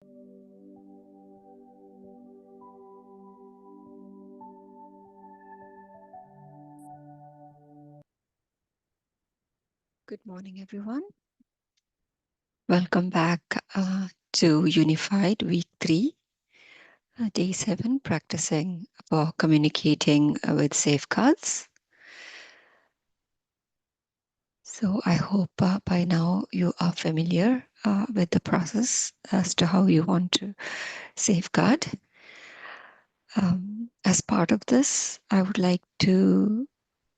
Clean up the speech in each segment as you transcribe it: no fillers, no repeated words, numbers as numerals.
Good morning, everyone. Welcome back to Unified Week 3, Day 7, practicing for communicating with safeguards. So I hope by now you are familiar with the process as to how you want to safeguard. As part of this, I would like to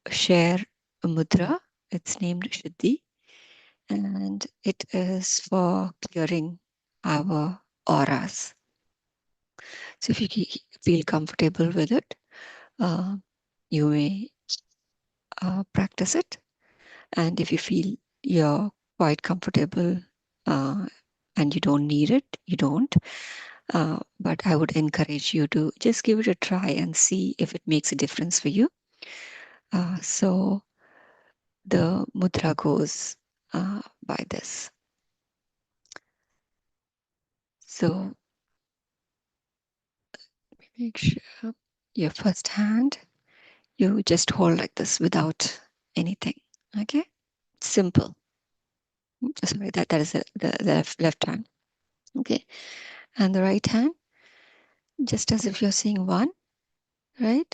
share a mudra. It's named Shuddhi, and it is for clearing our auras. So if you feel comfortable with it, you may practice it. And if you feel you're quite comfortable and you don't need it, you don't. But I would encourage you to just give it a try and see if it makes a difference for you. So the mudra goes by this. So make sure your first hand, you just hold like this without anything. Okay? Simple. Sorry, that is the left hand. Okay. And the right hand, just as if you're seeing one, right?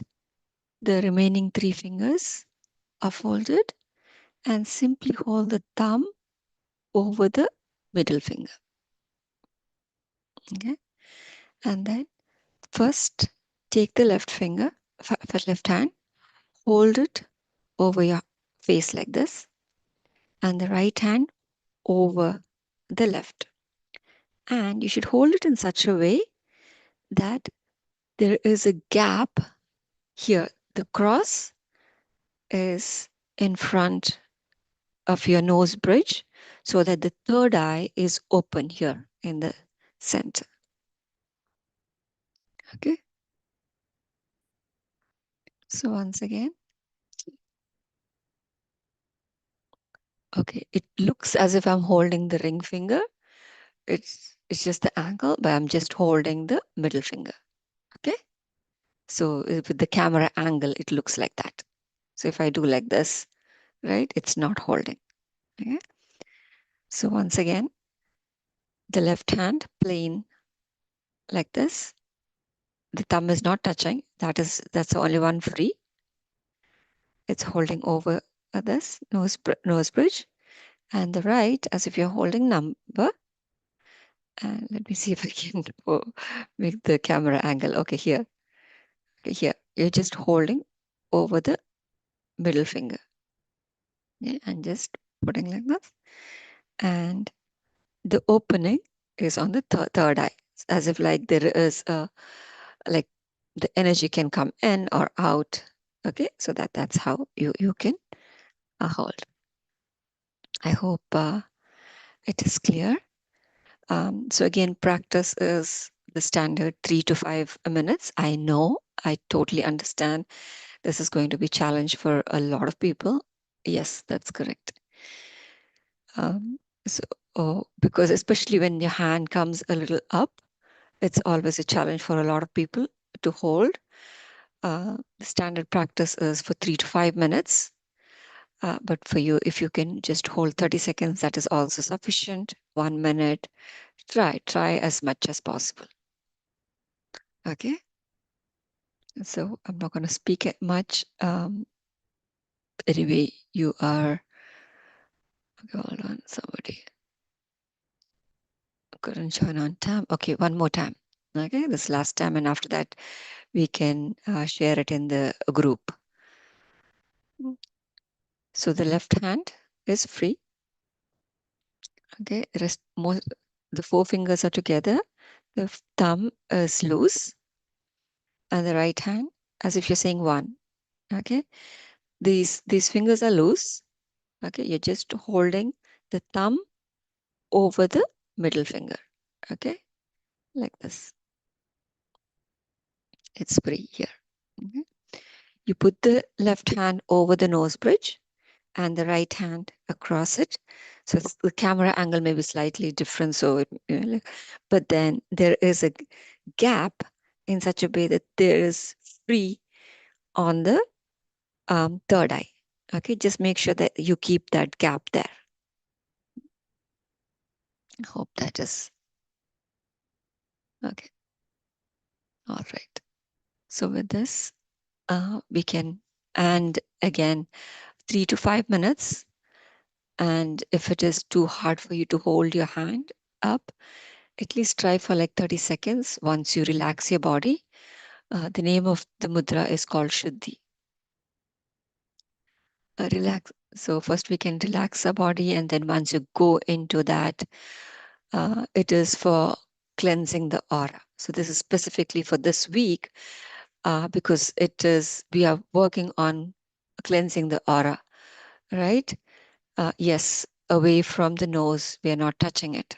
The remaining 3 fingers are folded and simply hold the thumb over the middle finger. Okay. And then first take the left finger, left hand, hold it over your face like this, and the right hand over the left. And you should hold it in such a way that there is a gap here. The cross is in front of your nose bridge so that the third eye is open here in the center. Okay. So once again. Okay. It looks as if I'm holding the ring finger. It's just the angle, but I'm just holding the middle finger. Okay. So with the camera angle, it looks like that. So if I do like this, right, it's not holding. Okay. So once again, the left hand plain like this. The thumb is not touching. That's the only one free. It's holding over this nose bridge, and the right as if you're holding number. And let me see if I can make the camera angle. Okay, here. Okay, here. You're just holding over the middle finger. Okay, and just putting like this. And the opening is on the third eye, as if like there is a, like the energy can come in or out. Okay, so that's how you can hold. I hope it is clear. So again, practice is the standard 3 to 5 minutes. I know, I totally understand. This is going to be a challenge for a lot of people. Yes, that's correct. Because especially when your hand comes a little up, it's always a challenge for a lot of people to hold. The standard practice is for 3 to 5 minutes. But for you, if you can just hold 30 seconds, that is also sufficient. 1 minute, try as much as possible. Okay. So I'm not going to speak it much. Anyway, you are, okay, hold on, somebody couldn't join on time. Okay, one more time. Okay, this last time, and after that, we can share it in the group. So the left hand is free. Okay, the 4 fingers are together. The thumb is loose, and the right hand, as if you're saying 1. Okay, these fingers are loose. Okay, you're just holding the thumb over the middle finger. Okay, like this. It's free here. Okay. You put the left hand over the nose bridge and the right hand across it. So the camera angle may be slightly different. So, but then there is a gap in such a way that there is free on the third eye. Okay, just make sure that you keep that gap there. I hope that is okay. All right. So with this, we can, and again, 3 to 5 minutes. And if it is too hard for you to hold your hand up, at least try for like 30 seconds once you relax your body. The name of the mudra is called Shuddhi. Relax. So first we can relax our body, and then once you go into that, it is for cleansing the aura. So this is specifically for this week because we are working on cleansing the aura, right? Yes, away from the nose, we are not touching it.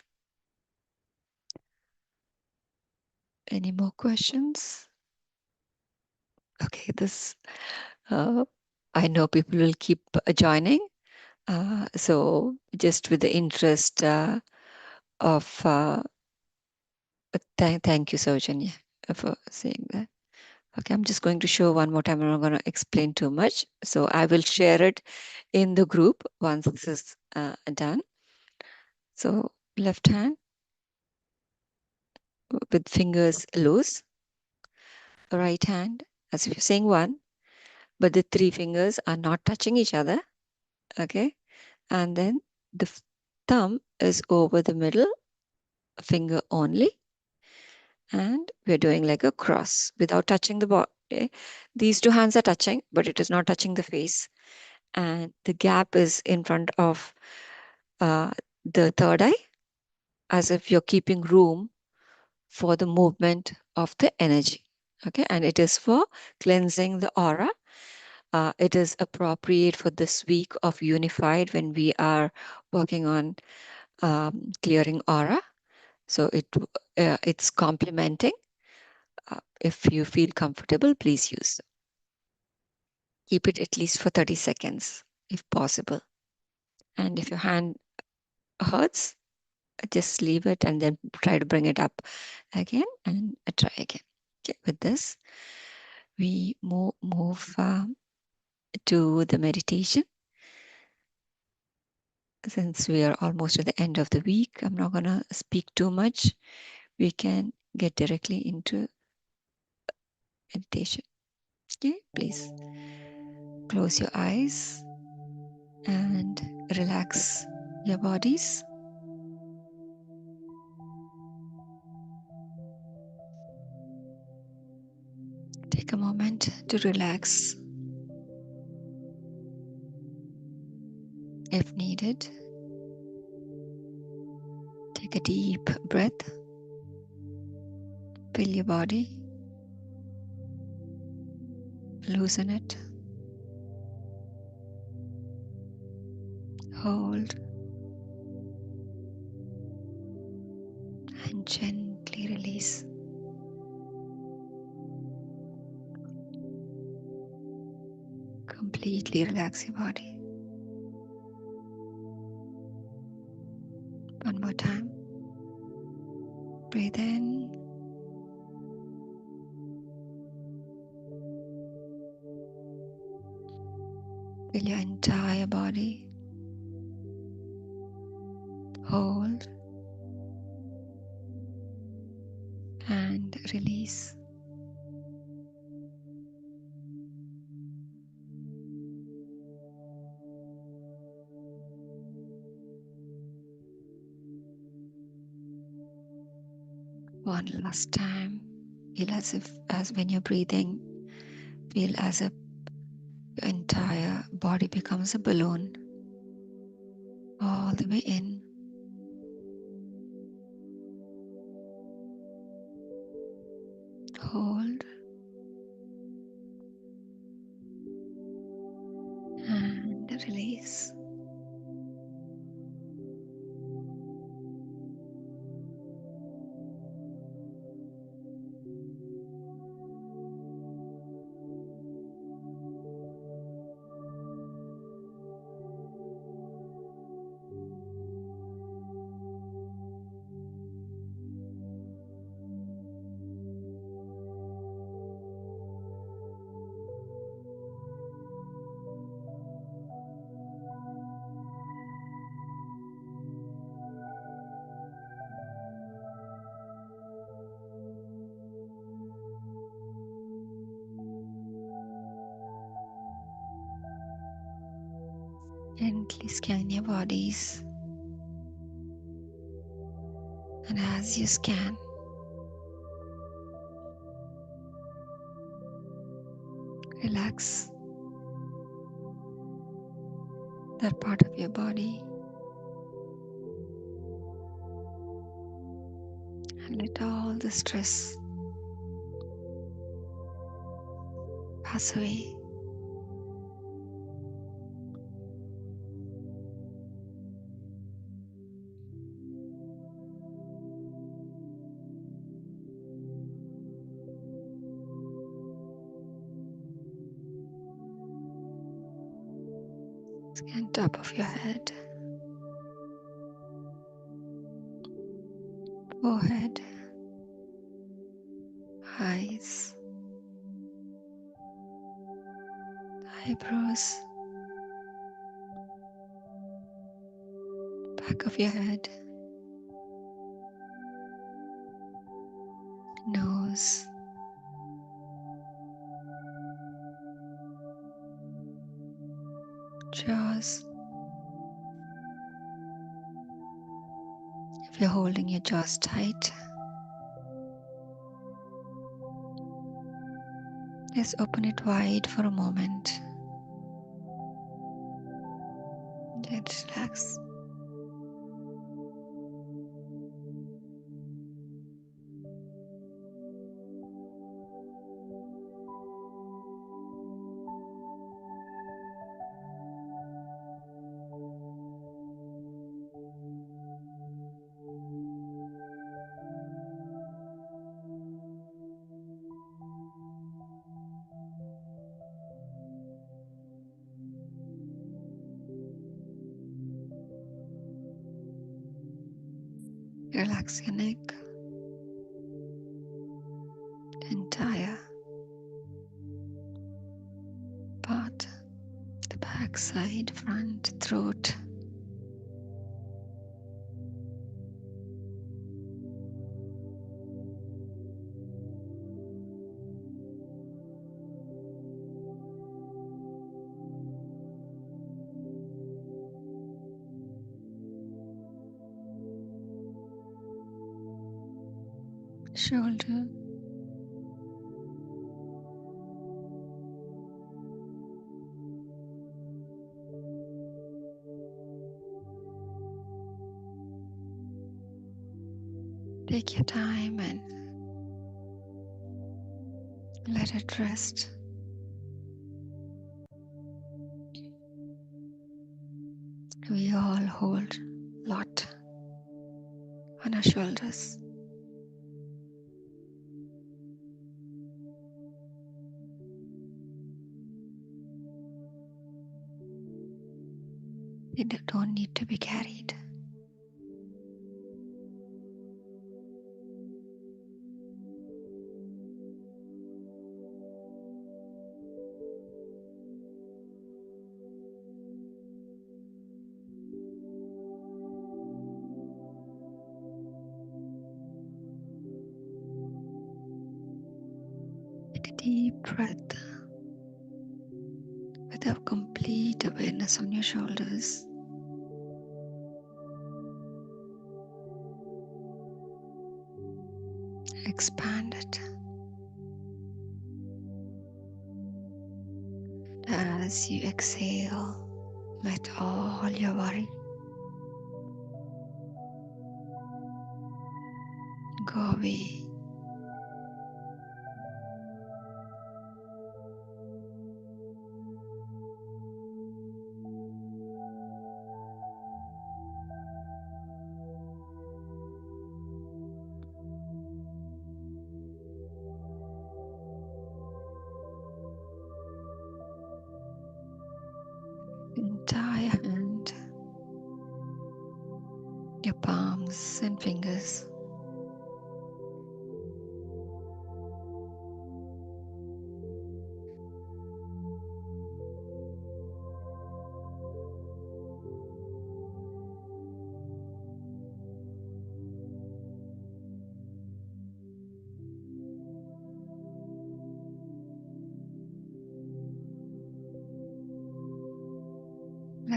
Any more questions? Okay, I know people will keep joining. So just with the interest of, thank you, Saujanya, for saying that. Okay, I'm just going to show one more time. I'm not going to explain too much. So I will share it in the group once this is done. So left hand with fingers loose, right hand as if you're saying one, but the three fingers are not touching each other. Okay, and then the thumb is over the middle finger only, and we're doing like a cross without touching the body. These two hands are touching, but it is not touching the face, and the gap is in front of the third eye, as if you're keeping room for the movement of the energy. Okay, and it is for cleansing the aura. It is appropriate for this week of unified when we are working on clearing aura. So it's complementing. If you feel comfortable, please use. Keep it at least for 30 seconds if possible. And if your hand hurts, just leave it and then try to bring it up again and try again. Okay, with this, we move to the meditation. Since we are almost at the end of the week, I'm not going to speak too much. We can get directly into meditation. Okay, please close your eyes and relax your bodies. Take a moment to relax if needed. Take a deep breath. Fill your body. Loosen it. Hold. And gently release. Completely relax your body. One more time. Breathe in. Fill your entire body. Hold. And release. One last time. Feel as when you're breathing, feel as if your entire body becomes a balloon. All the way in. Hold. And release. Gently scan your bodies, and as you scan, relax that part of your body and let all the stress pass away. Scan top of your head, forehead, eyes, eyebrows, back of your head, nose, jaws. If you're holding your jaws tight, just open it wide for a moment. Just relax. Relax your neck, the entire part, the back, side, front, throat. Shoulder, take your time and let it rest. We all hold a lot on our shoulders. They don't need to be carried. Take a deep breath with a complete awareness on your shoulders. Expand it. As you exhale, let all your worry go away. Entire hand, your palms and fingers.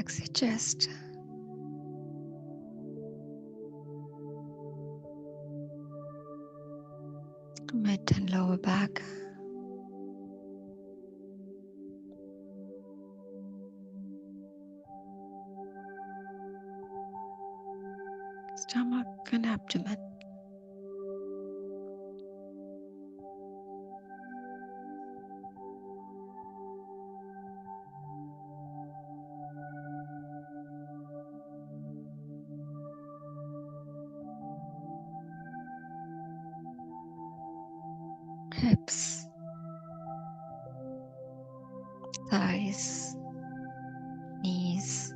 Relax your chest. Mid and lower back. Stomach and abdomen. Hips, thighs, knees,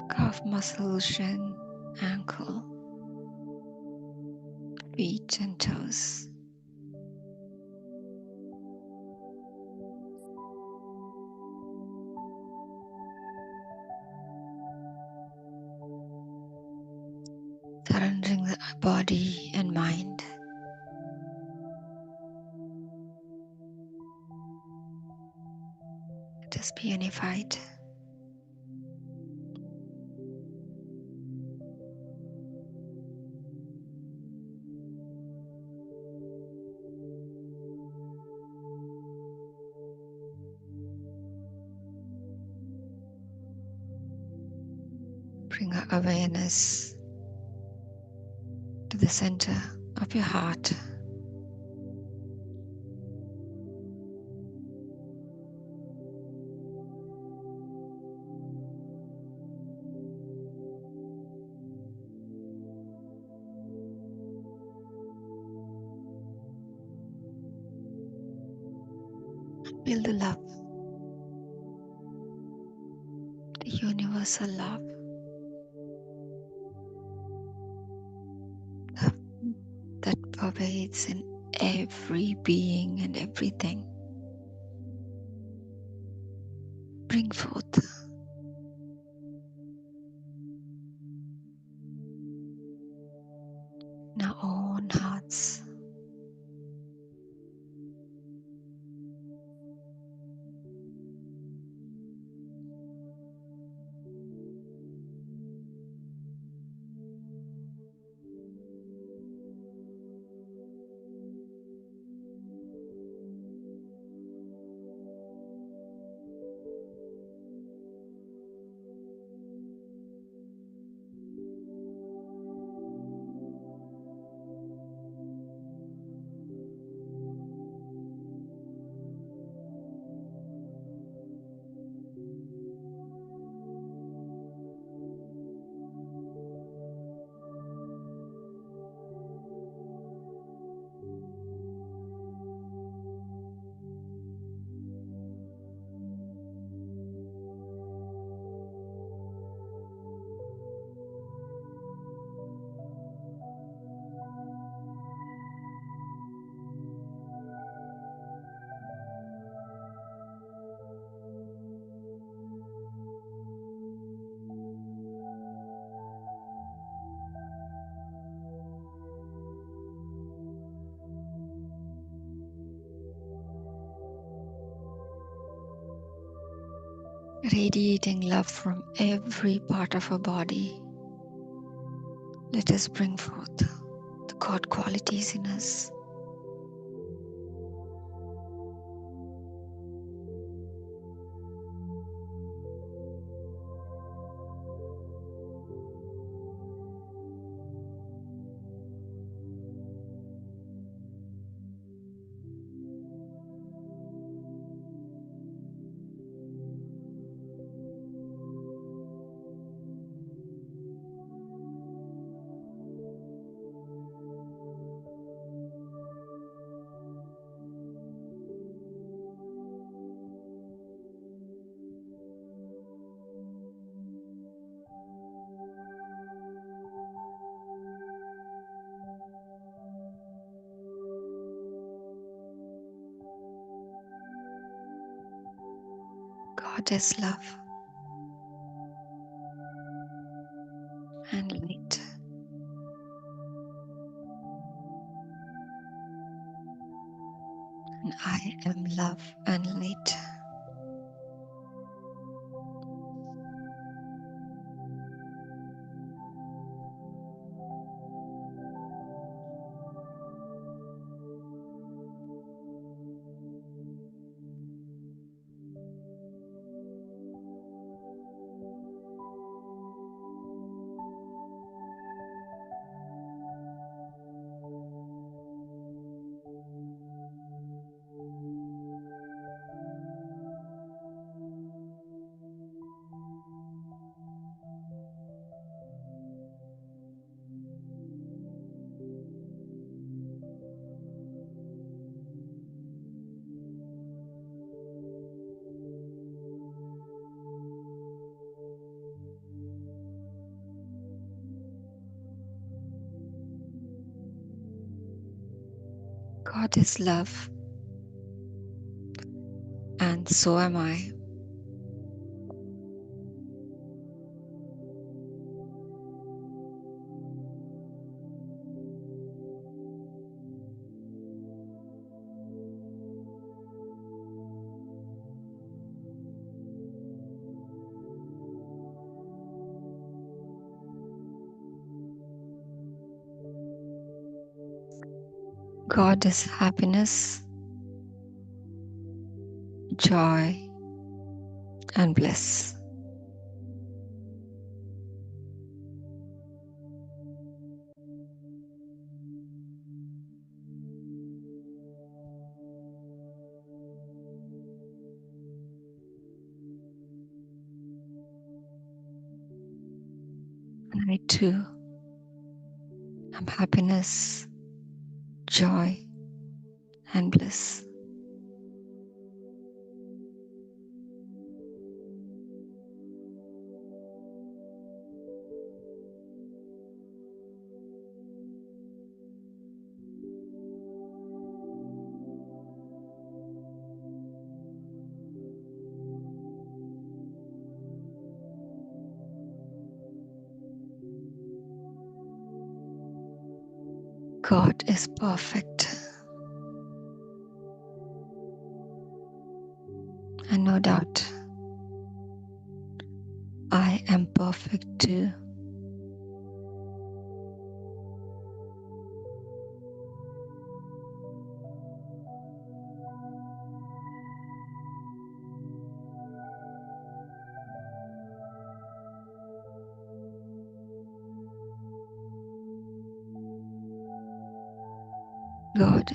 calf muscle, shin, ankle, feet and toes. Surrendering the body and mind. Let us be unified. Bring our awareness to the center of your heart. Feel the love, the universal love, love that pervades in every being and everything. Bring forth in our own hearts. Radiating love from every part of our body. Let us bring forth the God qualities in us. God is love and light. And I am love and light. God is love, and so am I. God is happiness, joy, and bliss. And I too am happiness, joy, and bliss. God is perfect, and no doubt I am perfect too. God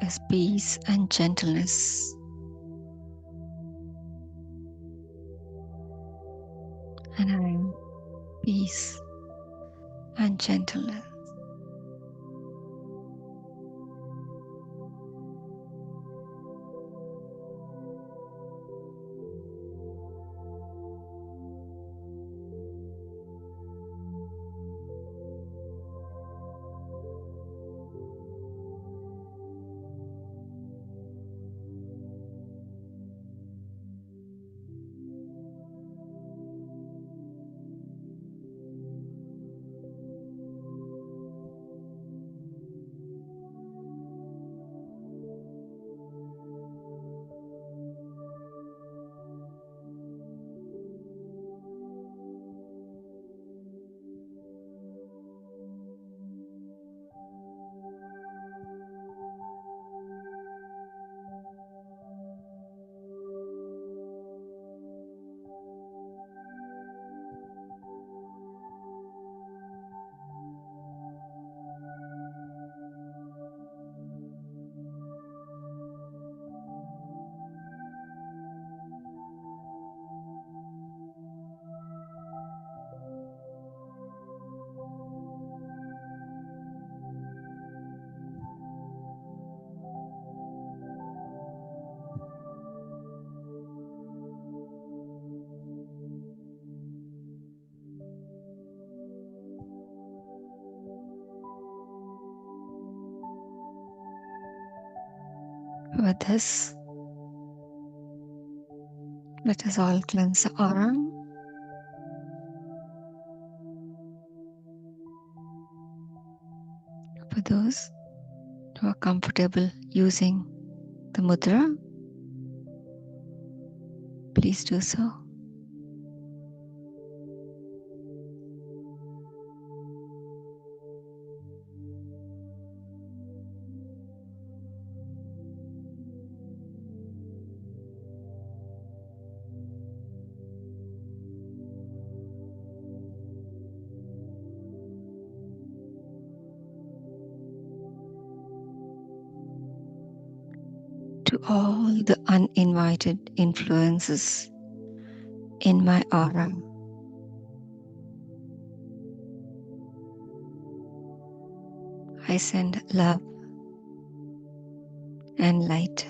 is peace and gentleness, and I am peace and gentleness. With this, let us all cleanse the aura. For those who are comfortable using the mudra, please do so. To all the uninvited influences in my aura, I send love and light.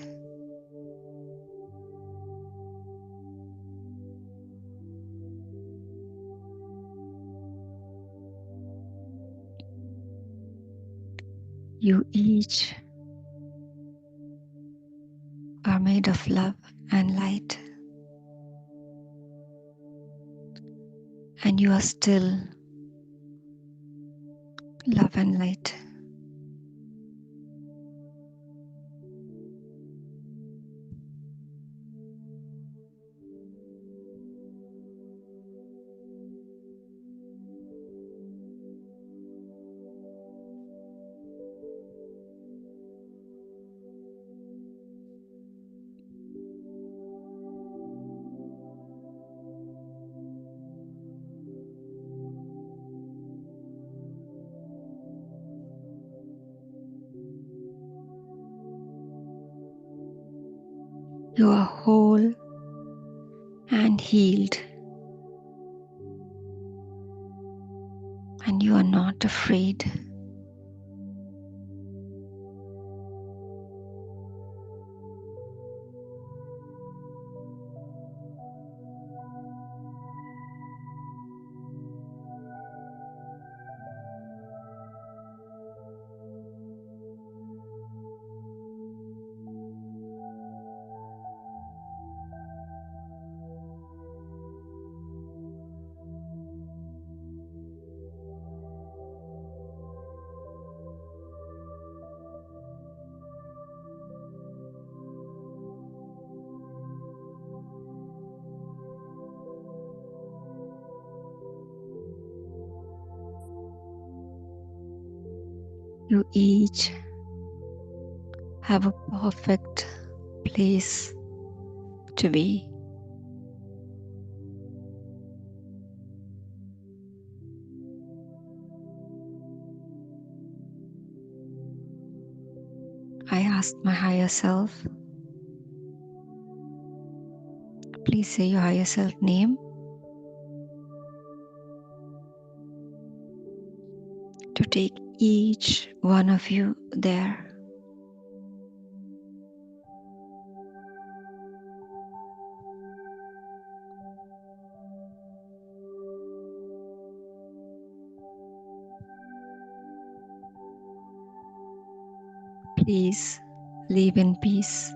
You each made of love and light, and you are still love and light. You are whole and healed, and you are not afraid. You each have a perfect place to be. I asked my higher self, please say your higher self name, to take each one of you there. Please live in peace.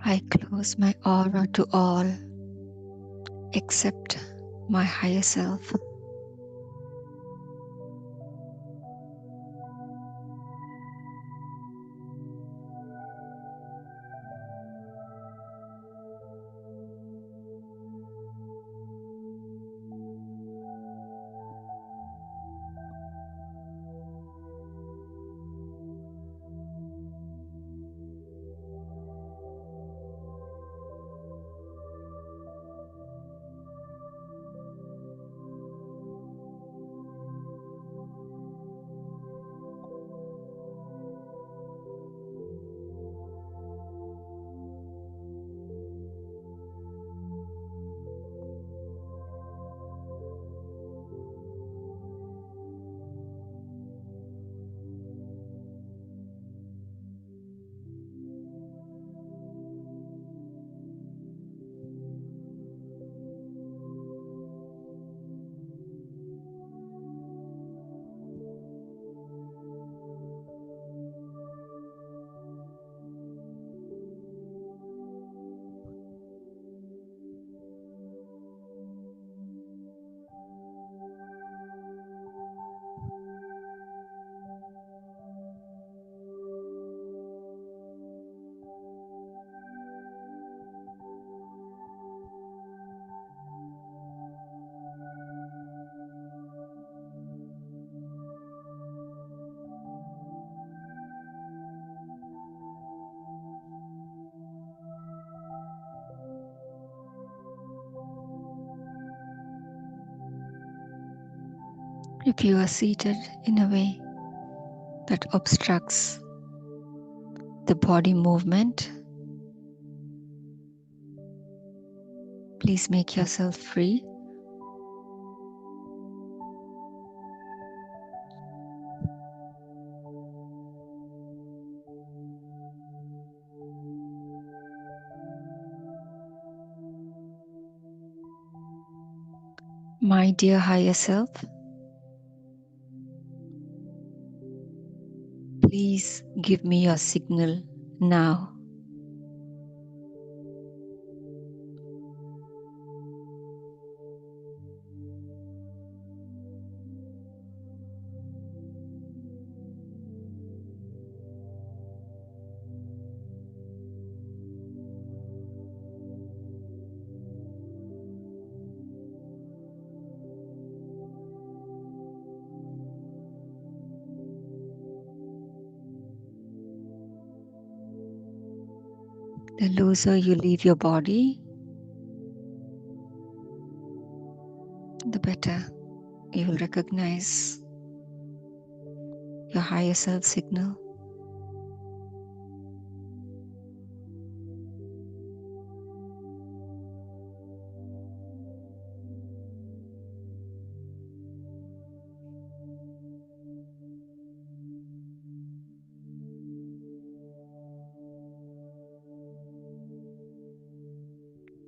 I close my aura to all except my higher self. If you are seated in a way that obstructs the body movement, please make yourself free. My dear higher self, please give me your signal now. The looser you leave your body, the better you will recognize your higher self signal.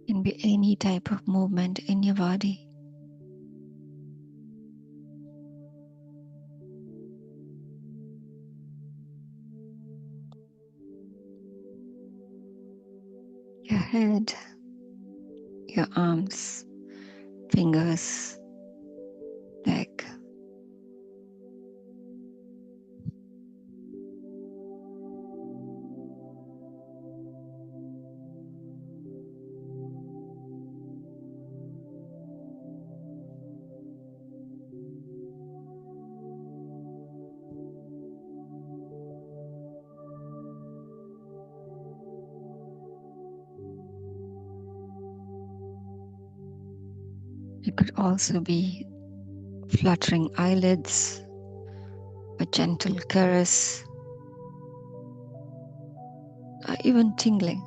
Can be any type of movement in your body. Your head, your arms, fingers, leg. It could also be fluttering eyelids, a gentle caress, or even tingling.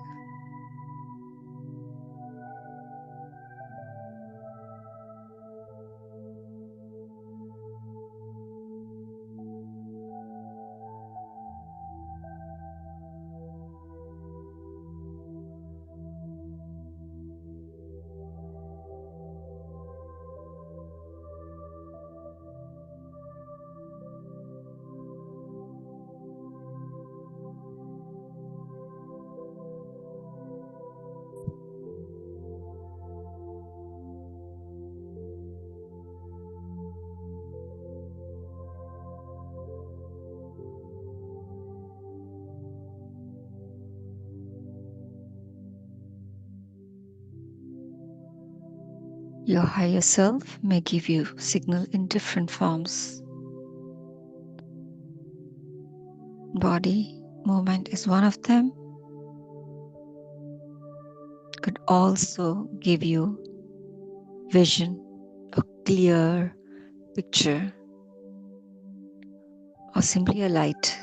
Your higher self may give you signal in different forms. Body movement is one of them. Could also give you vision, a clear picture, or simply a light.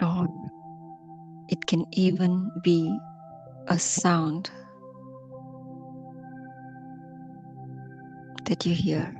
Or it can even be a sound that you hear.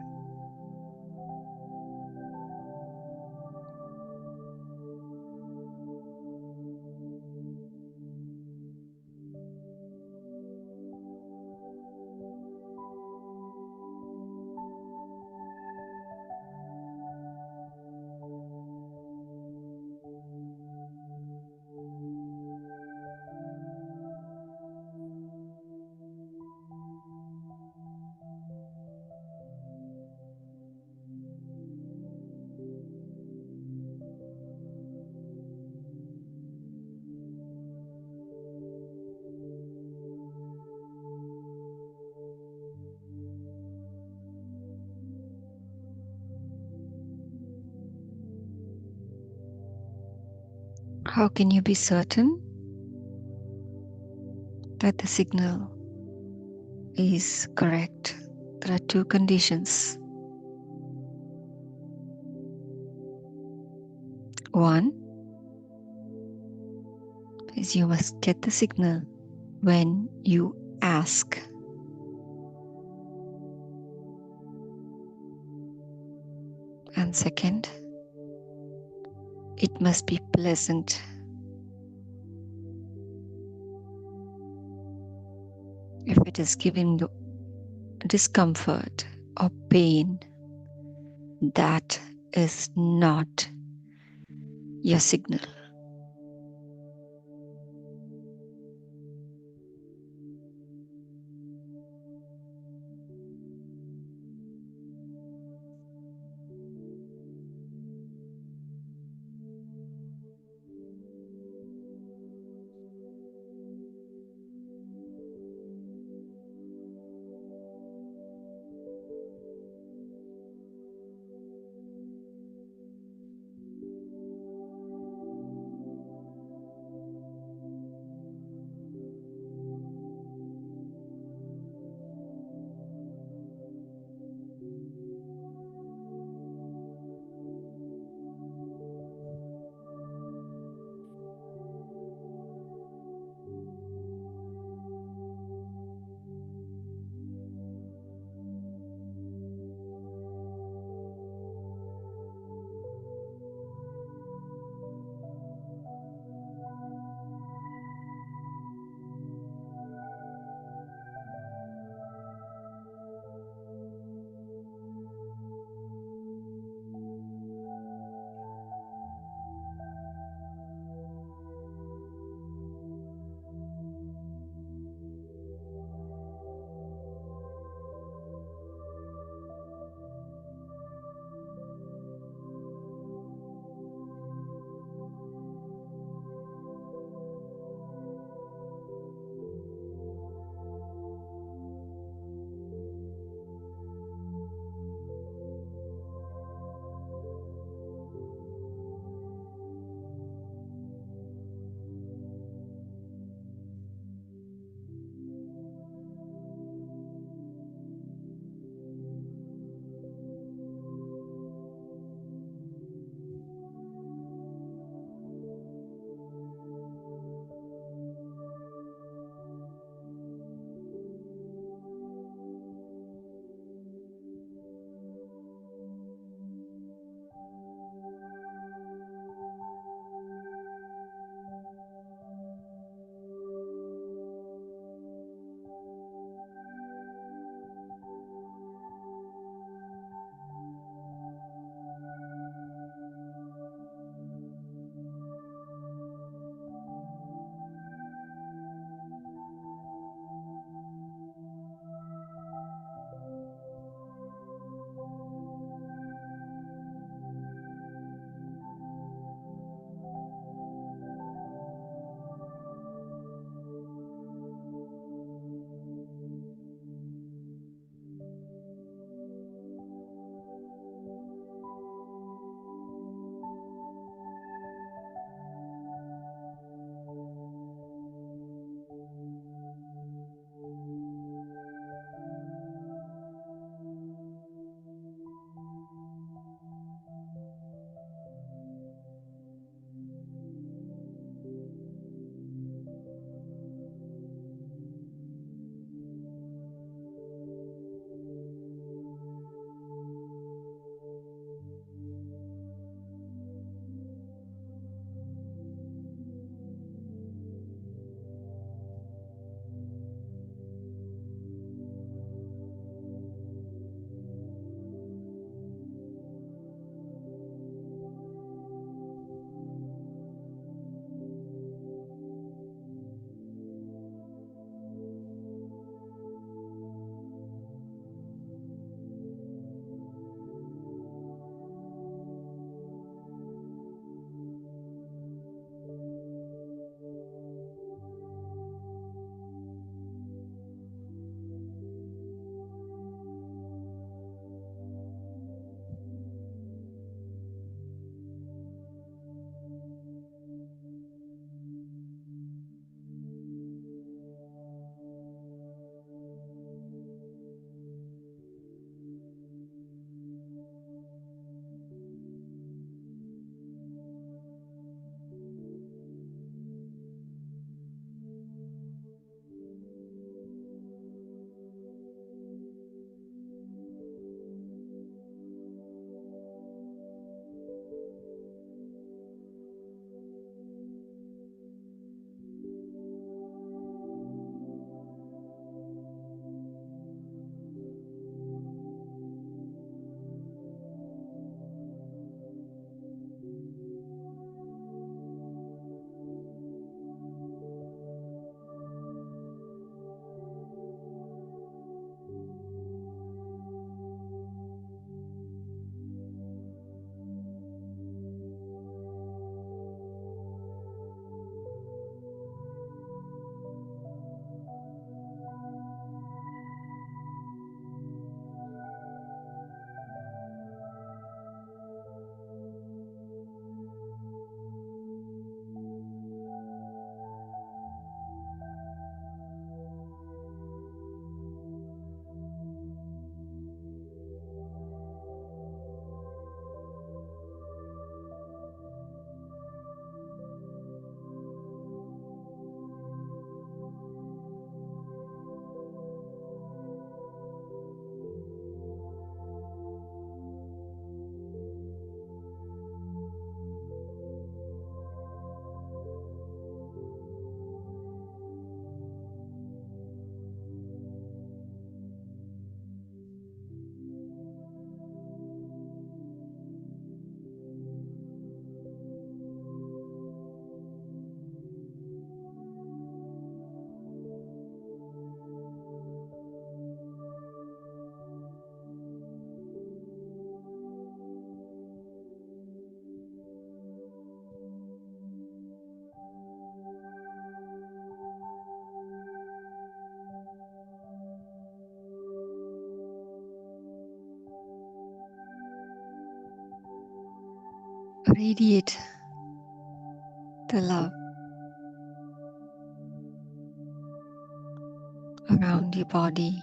How can you be certain that the signal is correct? There are two conditions. One is you must get the signal when you ask. And second, it must be pleasant. If it is giving you discomfort or pain, that is not your signal. Radiate the love around your body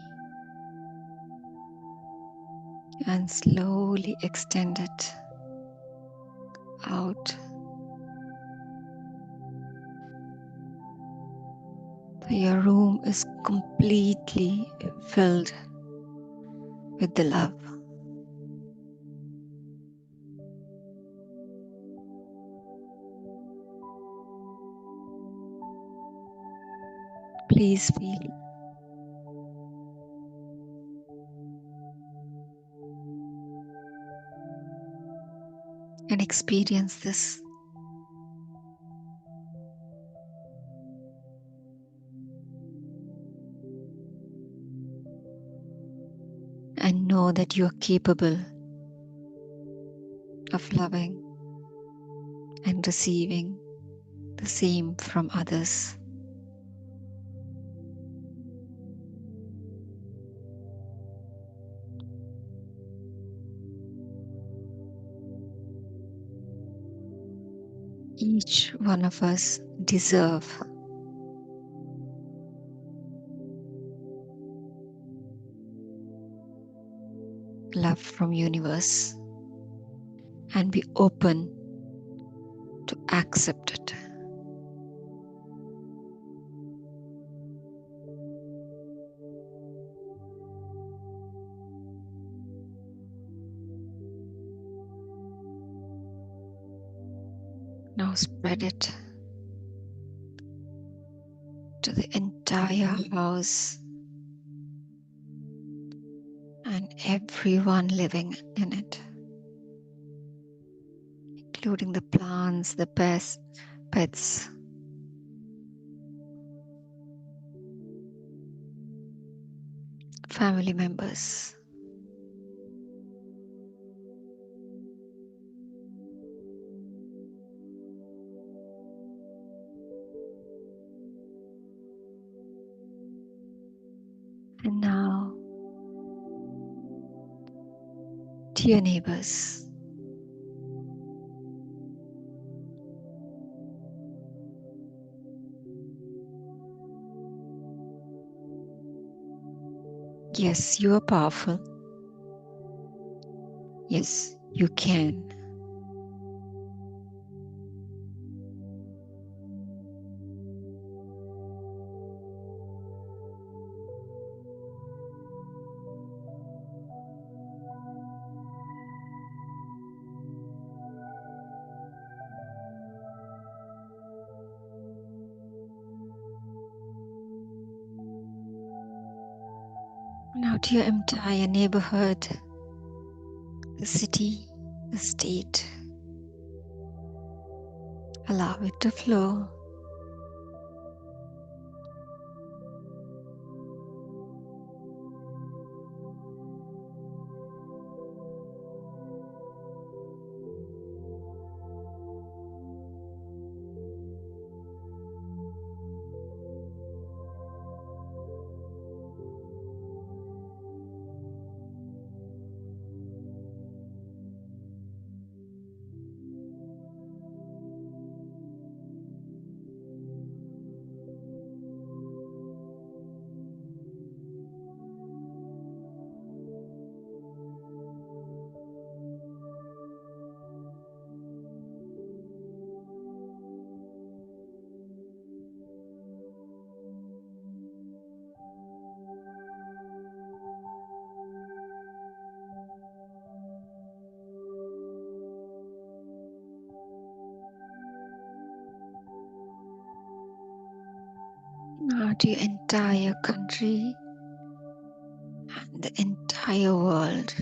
and slowly extend it out. Your room is completely filled with the love. Please feel and experience this. And know that you are capable of loving and receiving the same from others. Each one of us deserve love from universe and be open to accept it. Now spread it to the entire house and everyone living in it, including the plants, the pets, family members. And now to your neighbors. Yes, you are powerful. Yes, you can. Now to your entire neighborhood, the city, the state. Allow it to flow. Now to your entire country and the entire world.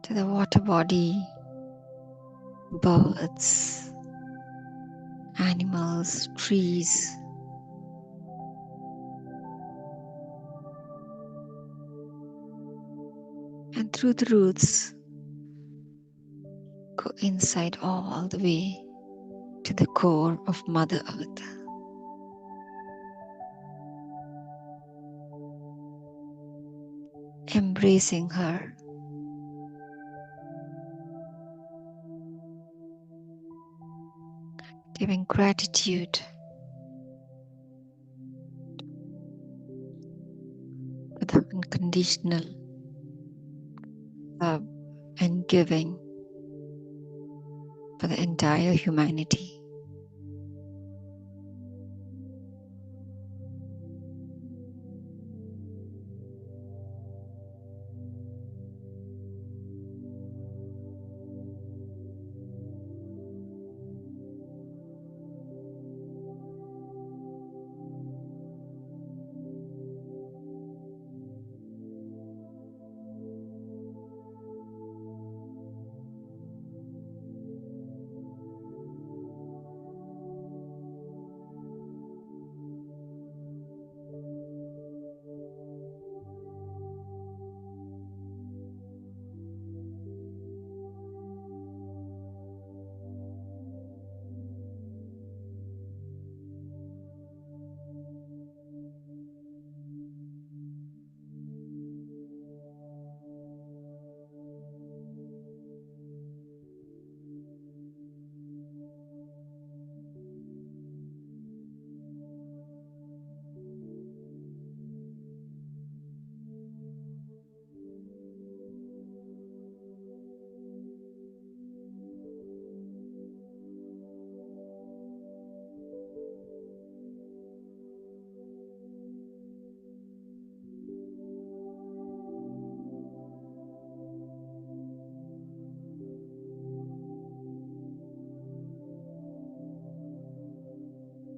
To the water body, birds, animals, trees. And through the roots, go inside all the way to the core of Mother Earth. Embracing her giving gratitude for the unconditional love and giving for the entire humanity.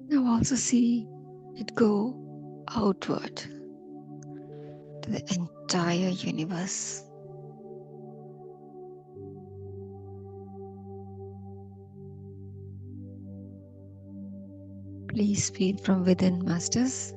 Now also see it go outward to the entire universe. Please feel from within, Masters.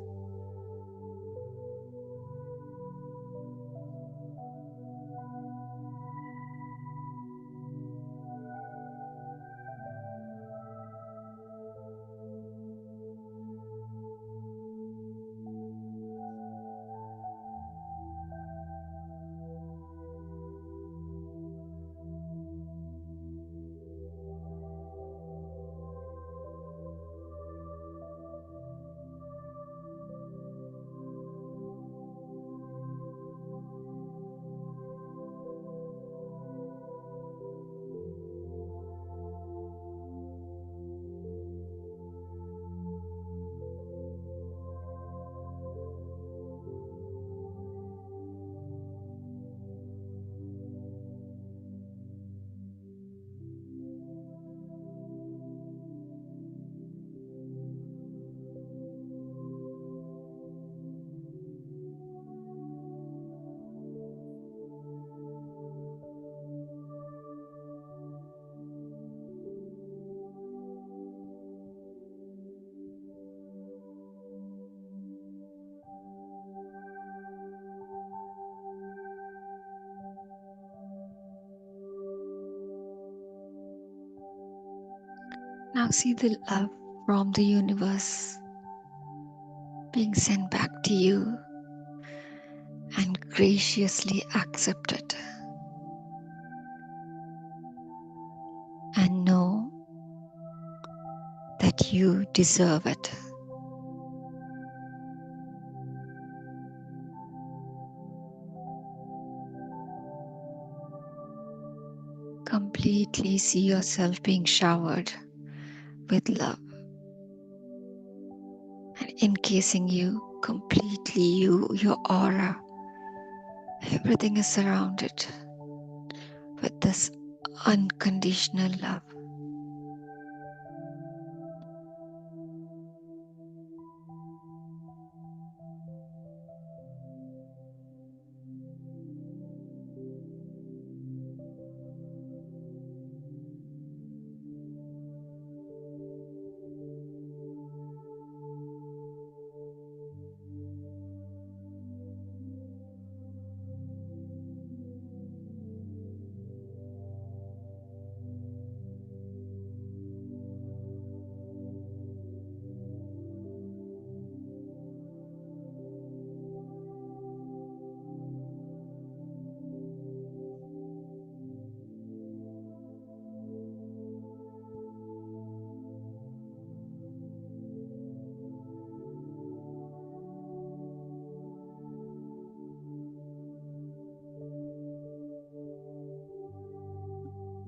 Now see the love from the universe being sent back to you and graciously accept it. And know that you deserve it. Completely see yourself being showered with love and encasing you completely, your aura, everything is surrounded with this unconditional love.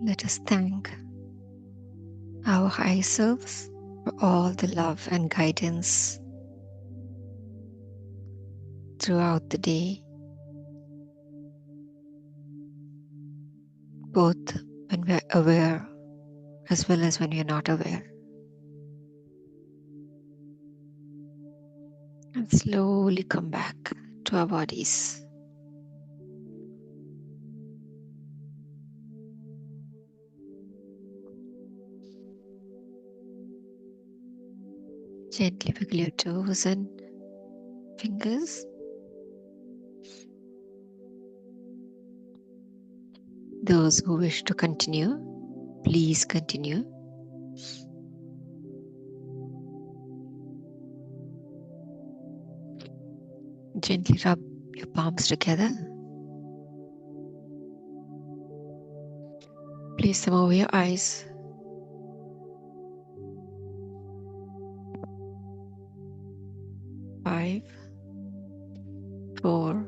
Let us thank our higher selves for all the love and guidance throughout the day, both when we're aware as well as when we're not aware. And slowly come back to our bodies. Gently wiggle your toes and fingers. Those who wish to continue, please continue. Gently rub your palms together. Place them over your eyes. Five, four,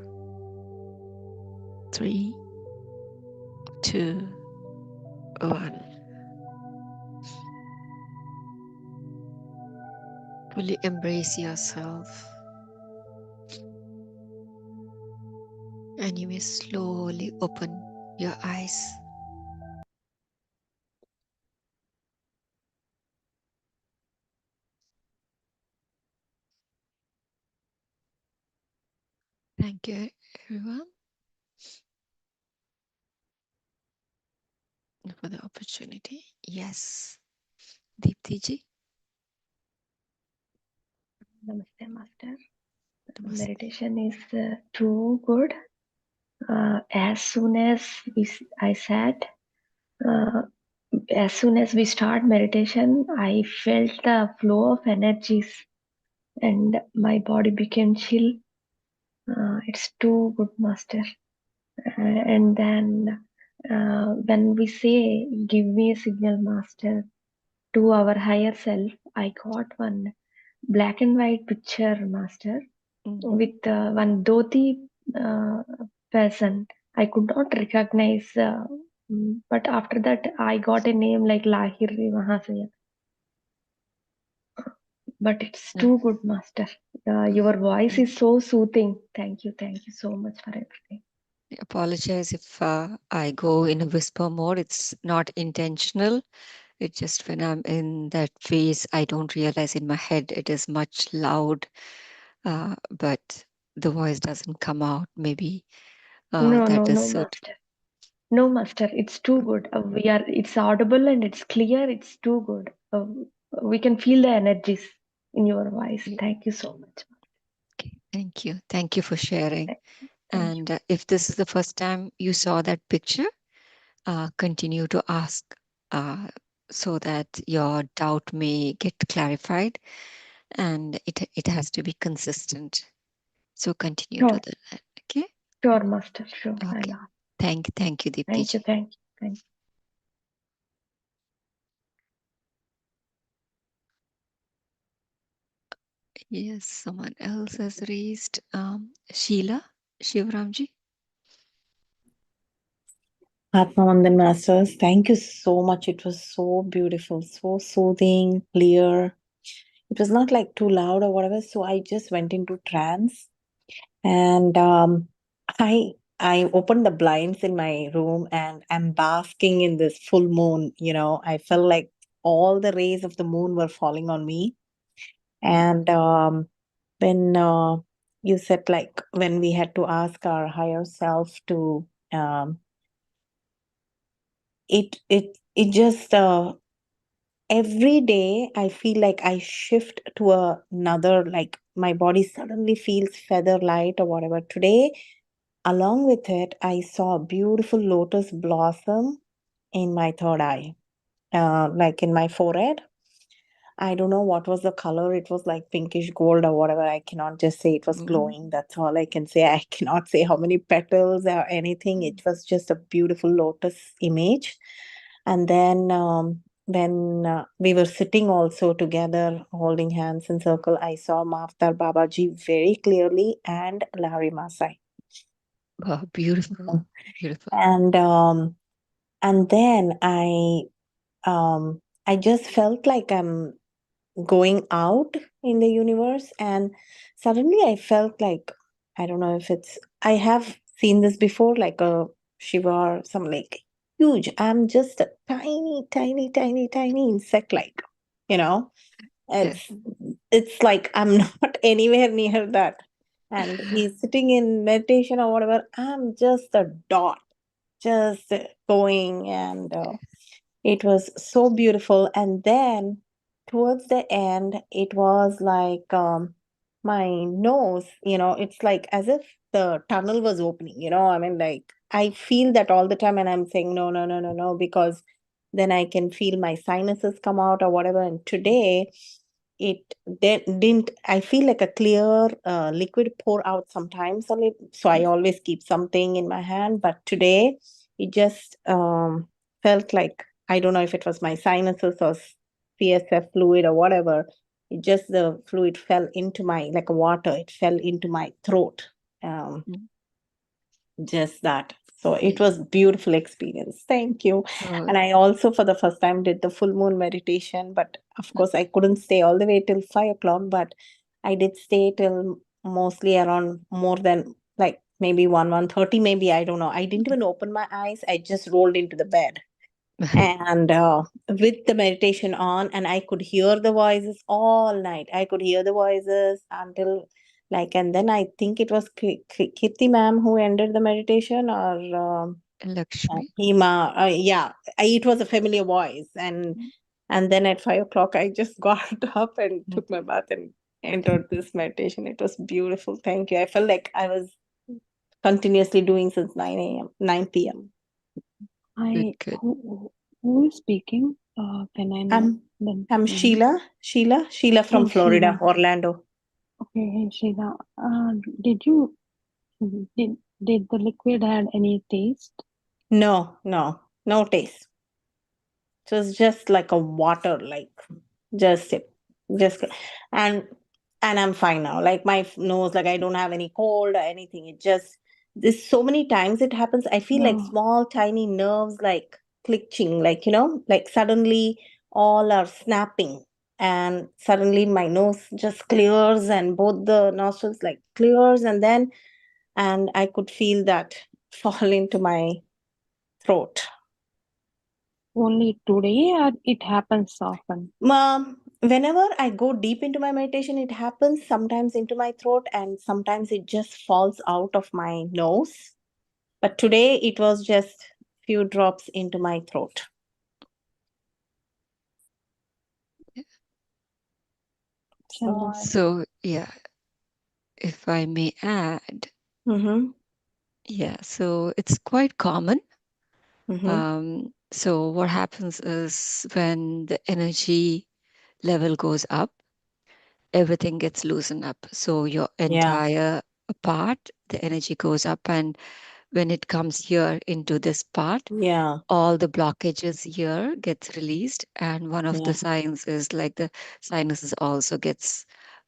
three, two, one. Fully embrace yourself. And you may slowly open your eyes. Thank you, everyone, for the opportunity. Yes, Deepti ji. Namaste, Master. Namaste. Meditation is too good. As soon as I sat, as soon as we start meditation, I felt the flow of energies and my body became chill. It's too good, Master. And then when we say, give me a signal, Master, to our higher self, I got one black and white picture, Master, with one dhoti person. I could not recognize, but after that, I got a name like Lahiri Mahasaya. But it's too good, Master. Your voice is so soothing. Thank you so much for everything. I apologize if I go in a whisper mode. It's not intentional. It's just when I'm in that phase, I don't realize in my head it is much loud, but the voice doesn't come out. Maybe No, that no, is no, certain. Master. No, Master. It's too good. It's audible and it's clear. It's too good. We can feel the energies in your voice. Thank you so much. Okay, thank you. Thank you for sharing. Thank you. And if this is the first time you saw that picture, continue to ask so that your doubt may get clarified, and it has to be consistent. So continue to Sure, do that. Okay. sure, Master. Sure. Okay. I'll ask. Thank you, Deepti Thank you. ji. Thank you. Thank you. Yes, someone else has raised. Sheila Shivramji. Atmavandan Masters, thank you so much. It was so beautiful, so soothing, clear. It was not like too loud or whatever. So I just went into trance, and I opened the blinds in my room, and I'm basking in this full moon. I felt like all the rays of the moon were falling on me. And when you said, like, when we had to ask our higher self to um, it just every day I feel like I shift to another, like my body suddenly feels feather light or whatever. Today, along with it, I saw a beautiful lotus blossom in my third eye, like in my forehead. I don't know what was the color. It was like pinkish gold or whatever. I cannot just say it was glowing. That's all I can say. I cannot say how many petals or anything. It was just a beautiful lotus image. And then when we were sitting also together, holding hands in circle, I saw Mahavatar Babaji very clearly and Larry Masai. Wow, beautiful, beautiful. And And then I just felt like I'm going out in the universe, and suddenly I felt like, I don't know if it's, I have seen this before, like a Shiva or some, like huge. I'm just a tiny, tiny, tiny, tiny insect, like, you know, Yeah. it's like I'm not anywhere near that. And he's sitting in meditation or whatever. I'm just a dot, just going, and it was so beautiful. And then towards the end, it was like my nose, it's like as if the tunnel was opening, I mean, like I feel that all the time, and I'm saying, no, no, no, no, no, because then I can feel my sinuses come out or whatever. And today, it didn't, I feel like a clear liquid pour out sometimes on it. So I always keep something in my hand. But today, it just felt like, I don't know if it was my sinuses or CSF fluid or whatever. It just, the fluid fell into my, like water, it fell into my throat. Um, Mm. just that. So it Yeah. was beautiful experience. Thank you. Oh, And I also for the first time did the full moon meditation, but of mm, course I couldn't stay all the way till 5 o'clock, but I did stay till mostly around more than like maybe 1:30, maybe, I don't know. I didn't even open my eyes. I just rolled into the bed, and with the meditation on, and I could hear the voices all night. I could hear the voices until, like, and then I think it was Kirti ma'am who ended the meditation, or Lakshmi. Hema. Yeah, it was a familiar voice. And then at 5 o'clock I just got up and Mm. took my bath and entered this meditation. It was beautiful. Thank you. I felt like I was continuously doing since 9 p.m. Good, I good. who is speaking? Can I know I'm the I'm name? Sheila from Hey Florida, Sheila. Orlando. Okay, hey Sheila. Did you did did the liquid had any taste? No, no, no taste. It was just like a water, like just sip, just, and and I'm fine now. Like my nose, like I don't have any cold or anything. It just, this so many times it happens. I feel like No, small tiny nerves like clicking, like like suddenly all are snapping, and suddenly my nose just clears and both the nostrils like clears, and I could feel that fall into my throat. only today or it happens often. Whenever I go deep into my meditation, it happens sometimes into my throat, and sometimes it just falls out of my nose. But today it was just few drops into my throat. So, Chandra. So, yeah, if I may add, mm-hmm, yeah, so it's quite common. mm-hmm, So, what happens is when the energy level goes up, everything gets loosened up. So, your yeah, entire part, the energy goes up. And when it comes here into this part, yeah, all the blockages here gets released, and one of the yeah. signs is like the sinuses also gets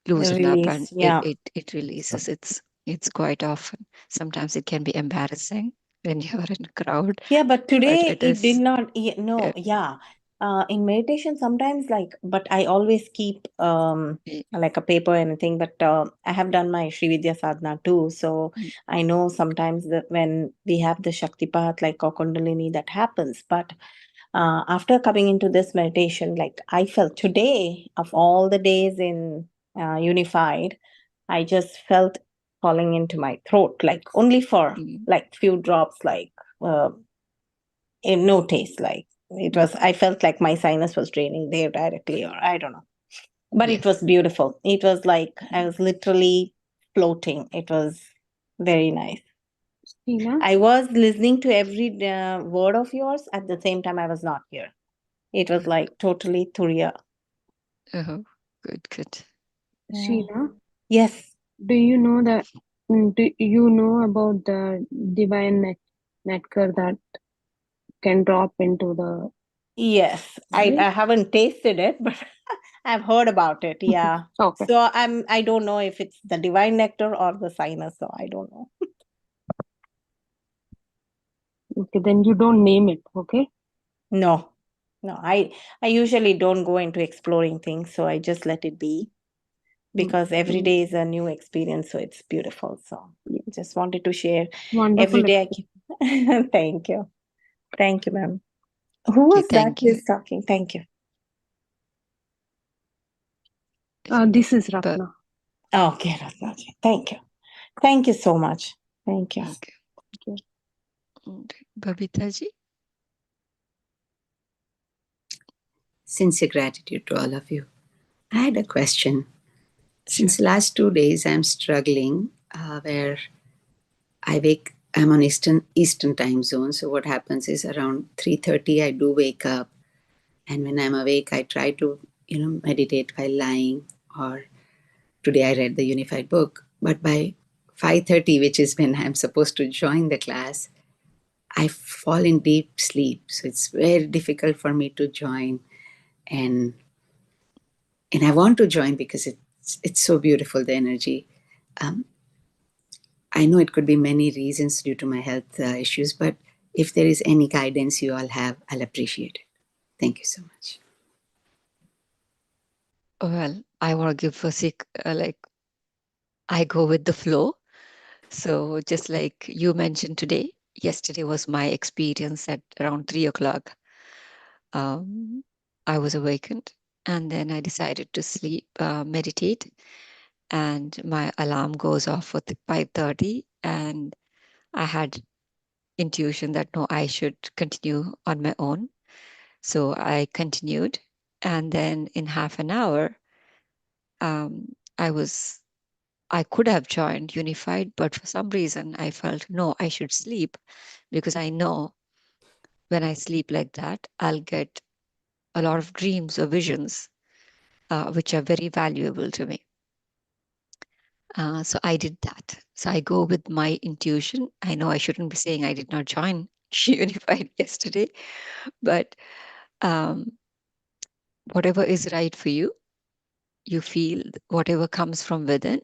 loosened up, and Release, yeah. it releases. It's quite often. Sometimes it can be embarrassing when you're in a crowd, Yeah, but but today it it did is not. No, uh, yeah. In meditation, sometimes like, but I always keep eh, like a paper or anything. But I have done my Sri Vidya sadhana too, so mm, I know sometimes that when we have the Shaktipat, like or Kundalini, that happens. But after coming into this meditation, like I felt today, of all the days in Unified, I just felt falling into my throat, like only for mm, like few drops, like. Uh, no taste, like it mm, was, I felt like my sinus was draining there directly, or I don't know, but yeah. it was beautiful. It was like I Mm, was literally floating. It was very nice. Sheila, I was listening to every word of yours. At the same time, I was not here. It was like totally Turiya. oh, good, good. Yeah. Sheila, Yes, do you know that? Do you know about the divine nectar that can drop into the? yes, I haven't tasted it, but I've heard about it. Yeah. Okay, So I don't know if it's the divine nectar or the sinus, so I don't know. Okay, then you don't name it, okay? No, I usually don't go into exploring things, so I just let it be, because every day is a new experience, so it's beautiful. So just wanted to share every Wonderful. day. Thank you. Thank you, ma'am. Who Okay, was that thank you. who's talking? Thank you. This is But Ratna. Okay, Ratna. Thank you. Thank you so much. Thank you. okay. Okay. Babita ji? Sincere gratitude to all of you. I had a question. Sure. Since last 2 days, I'm struggling where I'm on Eastern time zone. So what happens is around 3:30, I do wake up. And when I'm awake, I try to, meditate while lying. Or today I read the Unified Book. But by 5:30, which is when I'm supposed to join the class, I fall in deep sleep. So it's very difficult for me to join. And I want to join because it's so beautiful, the energy. I know it could be many reasons due to my health issues, but if there is any guidance you all have, I'll appreciate it. Thank you so much. Well, I want to give I go with the flow. So just like you mentioned today, yesterday was my experience at around 3 o'clock. I was awakened, and then I decided to sleep, meditate, and my alarm goes off for 5:30, and I had intuition that no, I should continue on my own. So I continued, and then in half an hour, I could have joined Unified, but for some reason I felt no, I should sleep, because I know when I sleep like that, I'll get a lot of dreams or visions, which are very valuable to me. So I did that. So I go with my intuition. I know I shouldn't be saying I did not join Unified yesterday, but whatever is right for you, you feel whatever comes from within.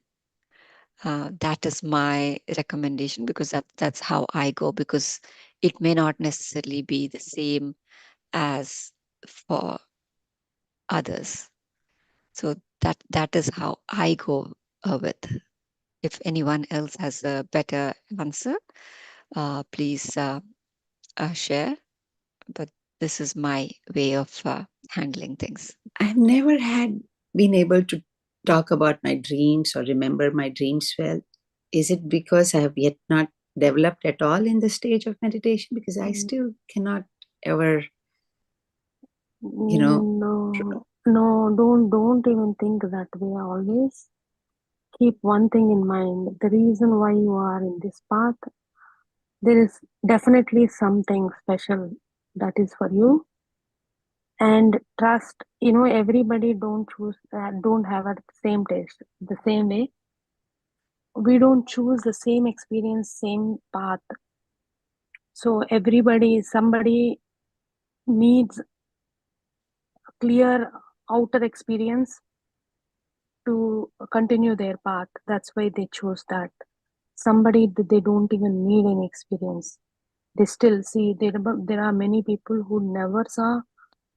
That is my recommendation, because that's how I go, because it may not necessarily be the same as for others. So that is how I go with. If anyone else has a better answer, please share. But this is my way of handling things. I've never been able to talk about my dreams or remember my dreams well. Is it because I have yet not developed at all in the stage of meditation? Because I still cannot ever, No, don't even think that way. Always keep one thing in mind. The reason why you are in this path, there is definitely something special that is for you. And trust, everybody don't have a same taste. The same way, we don't choose the same experience, same path. So somebody needs a clear outer experience to continue their path. That's why they chose that. Somebody that they don't even need any experience. They still see, there are many people who never saw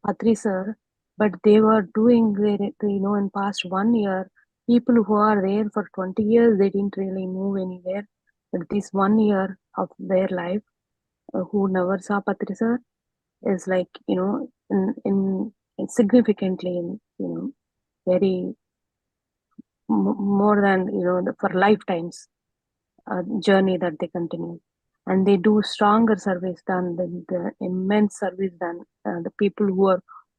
Patri sir, but they were doing in past 1 year, people who are there for 20 years, they didn't really move anywhere. But this 1 year of their life, who never saw Patri sir, is like, in significantly, very more than, for lifetimes journey that they continue. And they do stronger service than the immense service than the people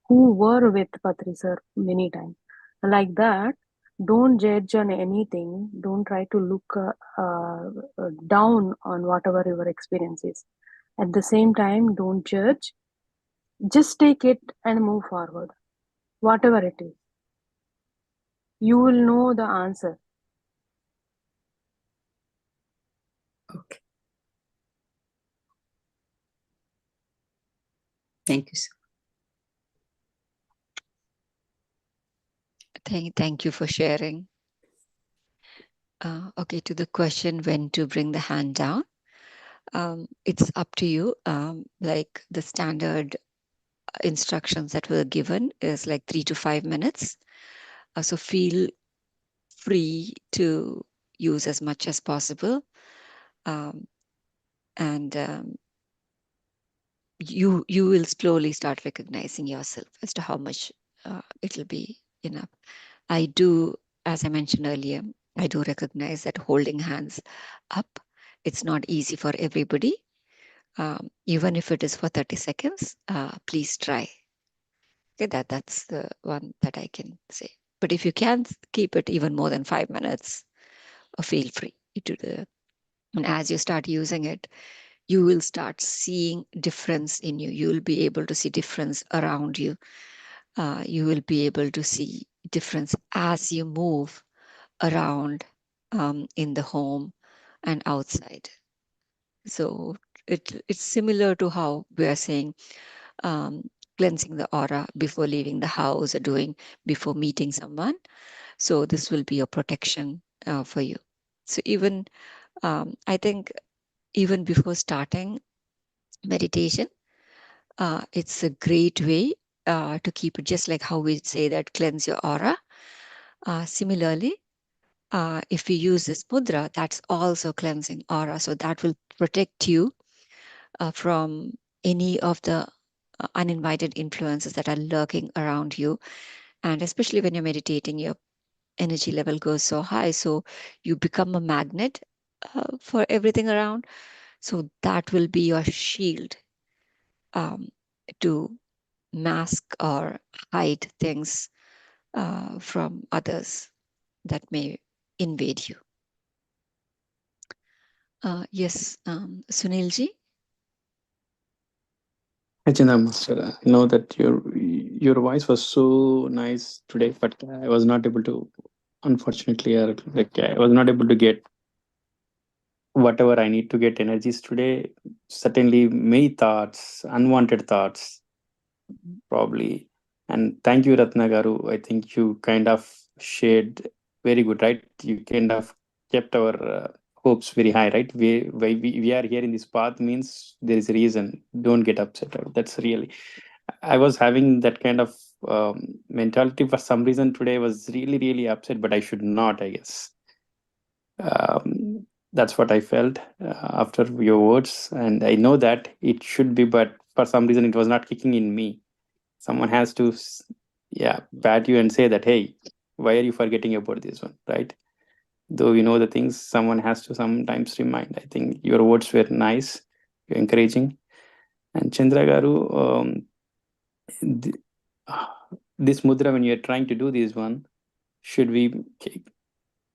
who were with Patri sir many times. Like that, don't judge on anything. Don't try to look down on whatever your experience is. At the same time, don't judge. Just take it and move forward. Whatever it is, you will know the answer. okay. Thank you so much. Thank you for sharing. Okay, to the question when to bring the hand down. It's up to you. Like the standard instructions that were given is like 3 to 5 minutes. So feel free to use as much as possible. Um, and you will slowly start recognizing yourself as to how much it'll be enough. I do, as I mentioned earlier, I do recognize that holding hands up, it's not easy for everybody. Even if it is for 30 seconds, please try. Okay, that's the one that I can say. But if you can keep it even more than 5 minutes, feel free to do it. And as you start using it, you will start seeing difference in you. You will be able to see difference around you. You will be able to see difference as you move around in the home and outside. So it's similar to how we are saying cleansing the aura before leaving the house or doing before meeting someone. So this will be a protection for you. So even I think even before starting meditation, it's a great way to keep it, just like how we say that cleanse your aura. Similarly, if we use this mudra, that's also cleansing aura. So that will protect you from any of the uninvited influences that are lurking around you. And especially when you're meditating, your energy level goes so high. So you become a magnet for everything around. So that will be your shield to mask or hide things from others that may invade you. Yes, Sunilji? Achana Master, I know that your voice was so nice today, but I was not able to, unfortunately, or like I was not able to get whatever I need to get energies today. Certainly, many thoughts, unwanted thoughts, probably. And thank you, Ratna Garu. I think you kind of shared very good, right? You kind of kept our hopes very high, right? We are here in this path means there is a reason. Don't get upset. That's really. I was having that kind of mentality for some reason today. I was really, really upset, but I should not, I guess. That's what I felt after your words. And I know that it should be, but for some reason it was not kicking in me. Someone has to, yeah, pat you and say that, hey, why are you forgetting about this one, right? Though you know the things, someone has to sometimes remind. I think your words were nice, encouraging. And Chandra Garu, th- this mudra, when you're trying to do this one, should we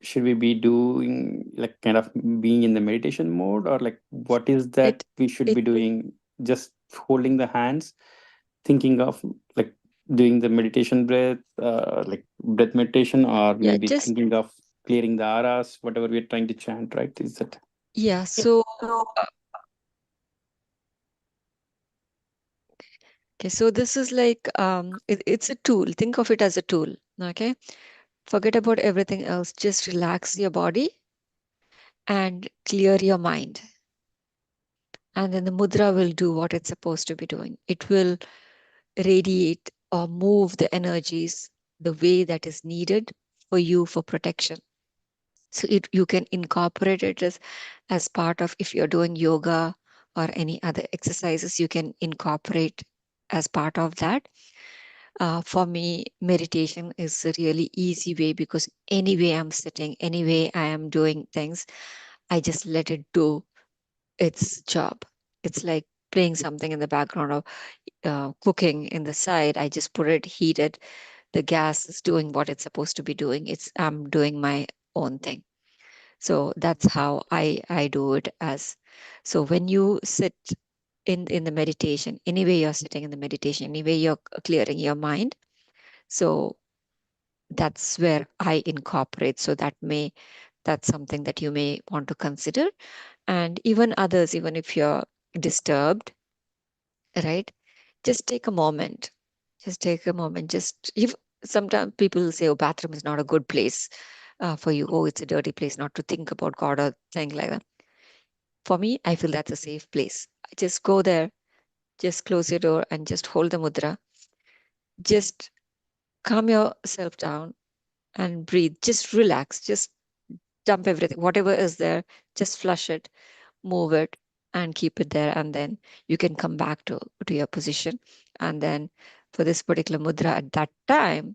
should we be doing like kind of being in the meditation mode, or like what is that we should be doing? Just holding the hands, thinking of like doing the meditation breath, like breath meditation, or Yeah, maybe just thinking of clearing the auras, whatever we're trying to chant, right? Is that yeah. So okay, so this is like it's a tool. Think of it as a tool. Okay, forget about everything else. Just relax your body and clear your mind, and then the mudra will do what it's supposed to be doing. It will radiate or move the energies the way that is needed for you for protection. So you can incorporate it as part of, if you're doing yoga or any other exercises, you can incorporate as part of that. For me, meditation is a really easy way, because anyway I'm sitting, anyway I am doing things, I just let it do its job. It's like playing something in the background, of cooking in the side. I just put it heated. The gas is doing what it's supposed to be doing. I'm doing my own thing. So that's how I do it as. So when you sit in the meditation, anyway you're sitting in the meditation, anyway you're clearing your mind. So that's where I incorporate. So that's something that you may want to consider. And even others, even if you're disturbed, right? Just take a moment. Just take a moment. Just if sometimes people say, oh, bathroom is not a good place for you. Oh, it's a dirty place not to think about God or thing like that. For me, I feel that's a safe place. Just go there, just close your door and just hold the mudra. Just calm yourself down and breathe. Just relax. Just dump everything, whatever is there, just flush it, move it, and keep it there. And then you can come back to your position. And then for this particular mudra at that time,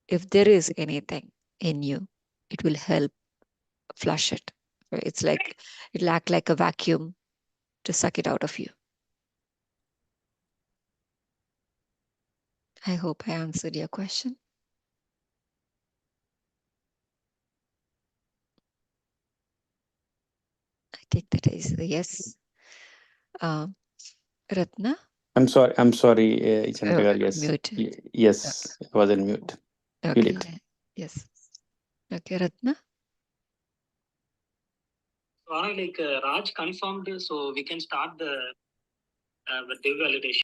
if there is anything in you, it will help flush it. It's like it'll act like a vacuum to suck it out of you. I hope I answered your question. I take that as a yes. Ratna? I'm sorry, Chandra, yes. Mute. Yes, I was in mute. Feel Okay. it. Yes. Okay, Ratna? Like Raj confirmed, so we can start the dev validation.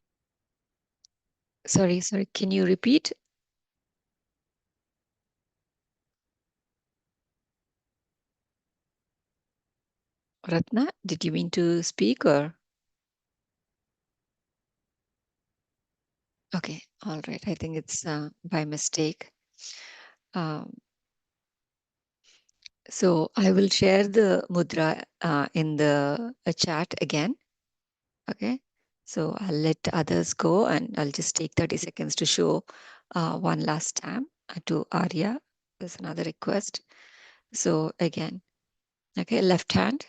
Sorry, can you repeat? Ratna, did you mean to speak or? Okay, all right. I think it's by mistake. So I will share the mudra in the chat again. Okay. So I'll let others go and I'll just take 30 seconds to show one last time to Arya. There's another request. So again, okay, left hand,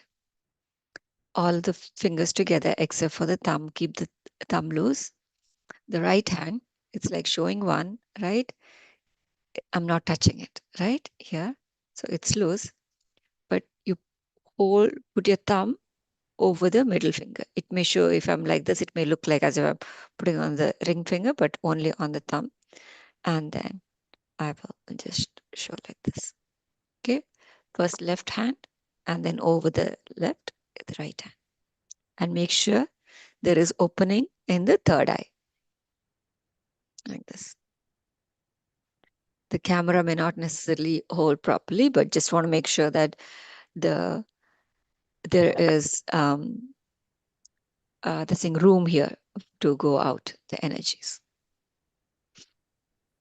all the fingers together except for the thumb. Keep the thumb loose. The right hand, it's like showing one, right? I'm not touching it, right? Here. So it's loose, but you put your thumb over the middle finger. It may show if I'm like this, it may look like as if I'm putting on the ring finger, but only on the thumb. And then I will just show like this. Okay. First left hand and then over the left, the right hand. And make sure there is opening in the third eye. Like this. The camera may not necessarily hold properly, but just want to make sure that there is room here to go out the energies.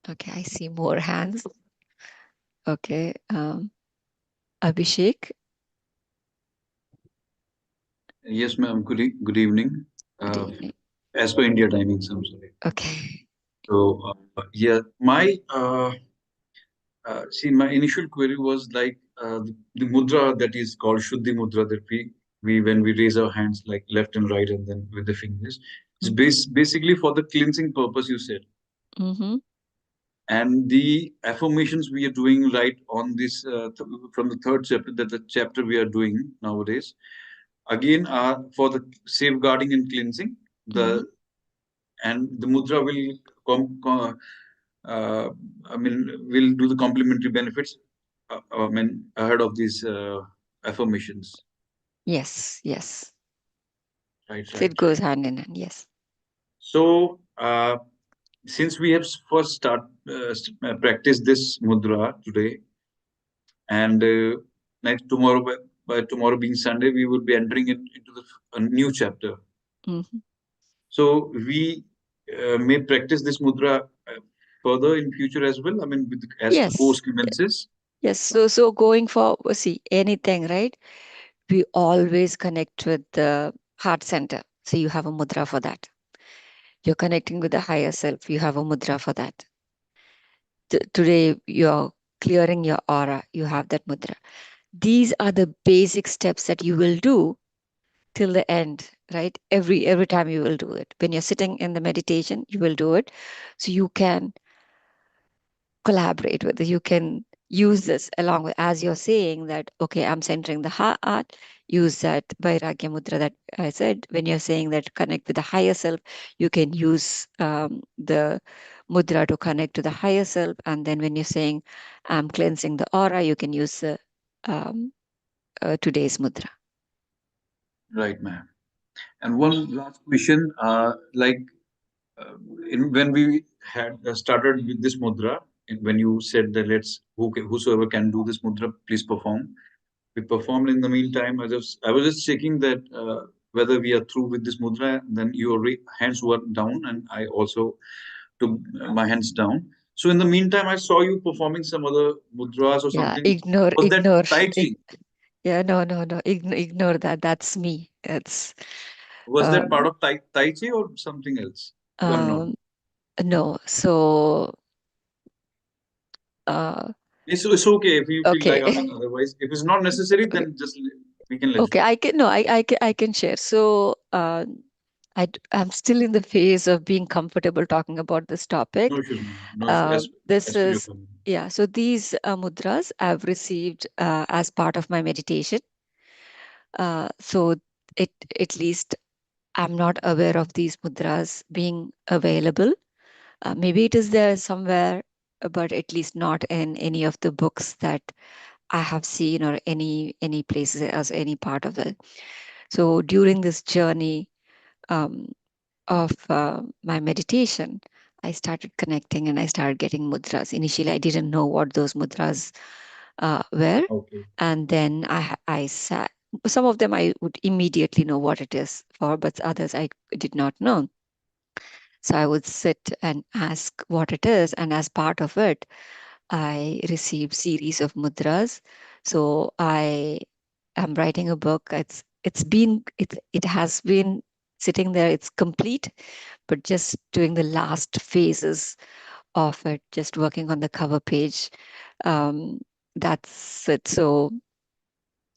Okay, I see more hands. Okay, Abhishek. Yes, ma'am. Good evening. Good evening. As per India timings, I'm sorry. Okay. So yeah, my my initial query was like the mudra that is called Shuddhi mudra that we when we raise our hands like left and right and then with the fingers. It's basically for the cleansing purpose, you said. Mm-hmm. And the affirmations we are doing right on this from the third chapter, that the chapter we are doing nowadays, again are for the safeguarding and cleansing. And the mudra will will do the complementary benefits ahead of these affirmations. Yes, yes. Right. So it goes hand in hand. Yes. So since we have first practiced this mudra today, and next tomorrow, by tomorrow being Sunday, we will be entering into a new chapter. Mm-hmm. So we may practice this mudra further in future as well. I mean, as the course commences. Yes. So going for anything, right? We always connect with the heart center. So you have a mudra for that. You're connecting with the higher self. You have a mudra for that. Today you're clearing your aura. You have that mudra. These are the basic steps that you will do till the end, right? Every time you will do it. When you're sitting in the meditation, you will do it. So you can collaborate with it. You can use this along with, as you're saying that, okay, I'm centering the heart, use that Vairagya Mudra that I said. When you're saying that connect with the higher self, you can use the mudra to connect to the higher self. And then when you're saying I'm cleansing the aura, you can use the today's mudra. Right, ma'am. And one last question, when we had started with this mudra, when you said that whosoever can do this mudra, please perform. we performed. In the meantime, I was just checking that whether we are through with this mudra. Then your hands were down, and I also took my hands down. So in the meantime, I saw you performing some other mudras or Yeah, something. ignore, Was that ignore. Tai Chi? Yeah, no. Ignore that. That's me. It's Was that part um, of Tai Chi or something else? Unknown. um no. So uh It's okay if you feel like, okay. I mean, otherwise, if it's not necessary, Okay. then just we can let it Okay, go. I can no, I can share. So I'm still in the phase of being comfortable talking about this topic. No issues, ma'am. No issues. This As per your is comment. yeah. So these mudras I've received as part of my meditation. So it at least I'm not aware of these mudras being available. Maybe it is there somewhere, but at least not in any of the books that I have seen or any places as any part of it. So during this journey um, of my meditation, I started connecting and I started getting mudras. Initially, I didn't know what those mudras were, Okay. and then I sat. Some of them I would immediately know what it is for, but others I did not know. So I would sit and ask what it is, and as part of it, I received series of mudras. So I am writing a book. It has been sitting there. It's complete, but just doing the last phases of it, just working on the cover page. Um, that's it. So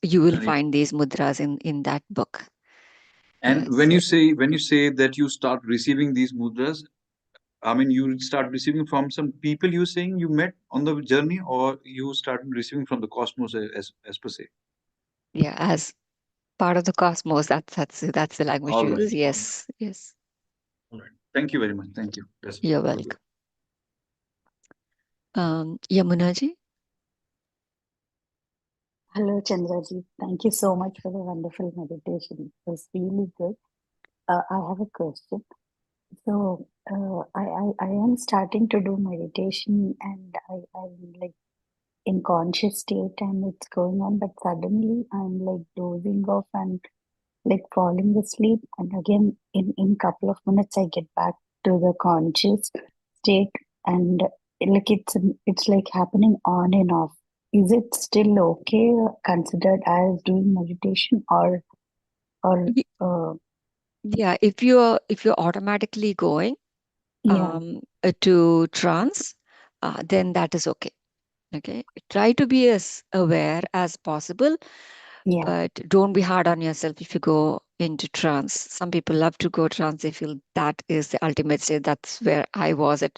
you will Right. find these mudras in that book. And Yes. when you say that you start receiving these mudras, I mean, you start receiving from some people you saying you met on the journey, or you started receiving from the cosmos as per se. Yeah, as part of the cosmos. That's the language All you right. use. All right. Yes. Yes. All right. Thank you very much. Thank you. That's You're all good. welcome. Yamunaji. Hello, Chandraji. Thank you so much for the wonderful meditation. It was really good. I have a question. So, I am starting to do meditation and I'm like in conscious state and it's going on, but suddenly I'm like dozing off and like falling asleep. And again, in couple of minutes, I get back to the conscious state and like it's like happening on and off. Is it still okay considered as doing meditation or Y- uh, Yeah, if you're automatically going yeah, to trance, then that is okay. Okay. Try to be as aware as possible, yeah, but don't be hard on yourself if you go into trance. Some people love to go trance. They feel that is the ultimate state. That's where I was at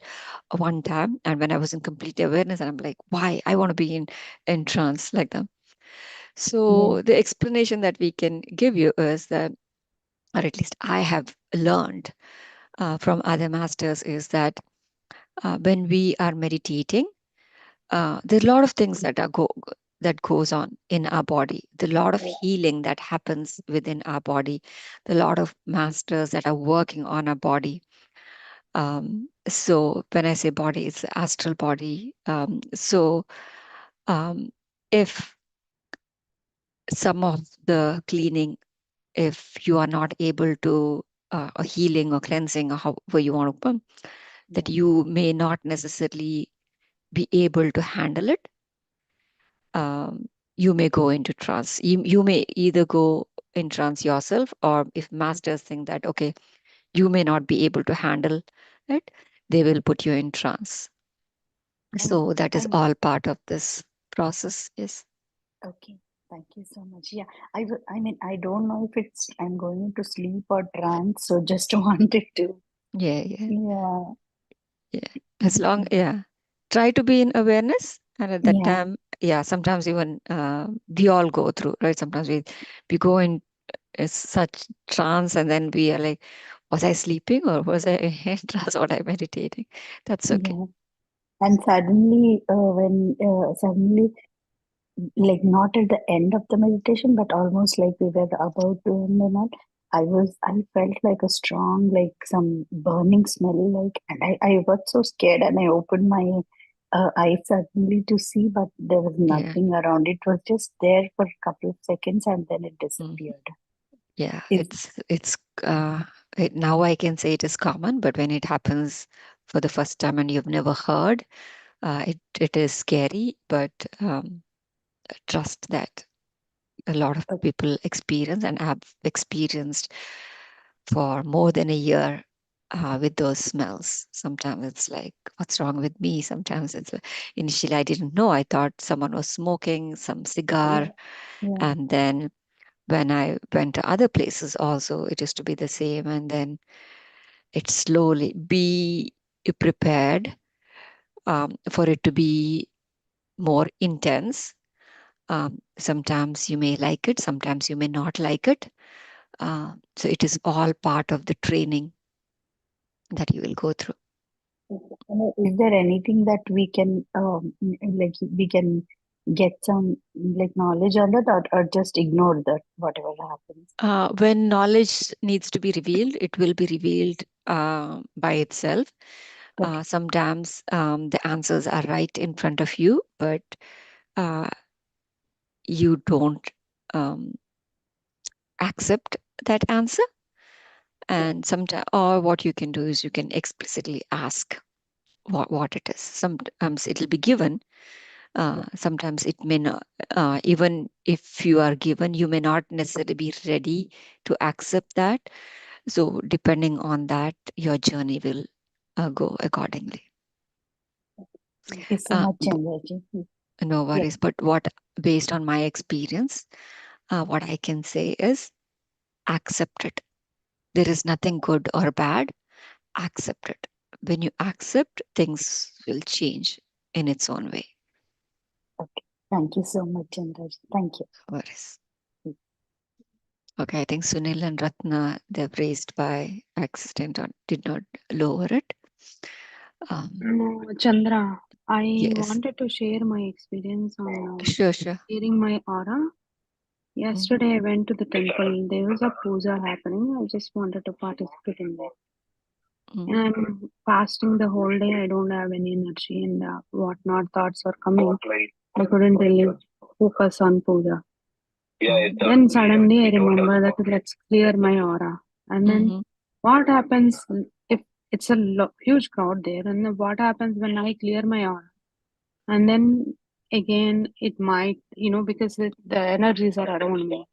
one time. And when I was in complete awareness, and I'm like, why? I want to be in trance like that. yeah, So the explanation that we can give you is that, or at least I have learned from other masters, is that when we are meditating, there are a lot of things that goes on in our body. There's a lot of healing that happens within our body. There are a lot of masters that are working on our body. So when I say body, it's the astral body. Um, if some of the cleaning, if you are not able to or healing or cleansing or however you want to put, that yeah, you may not necessarily be able to handle it. You may go into trance. You may either go in trance yourself, or if masters think that, okay, you may not be able to handle it, they will put you in trance. oh, So that is thank all part of this process. Yes. okay. Thank you so much. Yeah, I mean, I don't know if it's I'm going into sleep or trance, so just wanted to, Yeah, yeah, yeah, yeah. As long, yeah. Try to be in awareness. And at that yeah, time, yeah, sometimes even we all go through, right? Sometimes we go in such trance and then we are like, was I sleeping or was I in trance? Was I meditating? That's okay. yeah. And suddenly, when suddenly, like not at the end of the meditation, but almost like we were about to end and all, I felt like a strong, like some burning smell, like, and I got so scared and I opened my I suddenly to see, but there was nothing around. It was just there for a couple of seconds and then it disappeared. Yeah, Is- now I can say it is common, but when it happens for the first time and you've never heard, it is scary, but trust that a lot of people experience and have experienced for more than a year with those smells. Sometimes it's like, what's wrong with me? Sometimes it's initially I didn't know. I thought someone was smoking some cigar, and then when I went to other places also, it used to be the same. And then it slowly be prepared for it to be more intense. Sometimes you may like it, sometimes you may not like it. So it is all part of the training that you will go through. Is there anything that we can like we can get some like knowledge on that, or just ignore that whatever happens? When knowledge needs to be revealed, it will be revealed by itself. Sometimes the answers are right in front of you, but you don't accept that answer. And sometimes, or what you can do is you can explicitly ask what it is. Sometimes it'll be given. Sometimes it may not. Even if you are given, you may not necessarily be ready to accept that. So depending on that, your journey will go accordingly. Thank you so much, Chandraji. No worries. But based on my experience, what I can say is accept it. There is nothing good or bad. Accept it. When you accept, things will change in its own way. Okay. Thank you so much, Chandraji. Thank you. No worries. Okay, I think Sunil and Ratna, they've raised by accident or did not lower it. No, Chandra, I Yes. wanted to share my experience on Sure. clearing my aura. Yesterday I went to the temple. There was a puja happening. I just wanted to participate in that. And I'm fasting the whole day. I don't have any energy and whatnot thoughts are coming. I couldn't really focus on puja. Then suddenly I remember that let's clear my aura. And then what happens if it's a huge crowd there? And then what happens when I clear my aura? And then again, it might, because the energies are around me.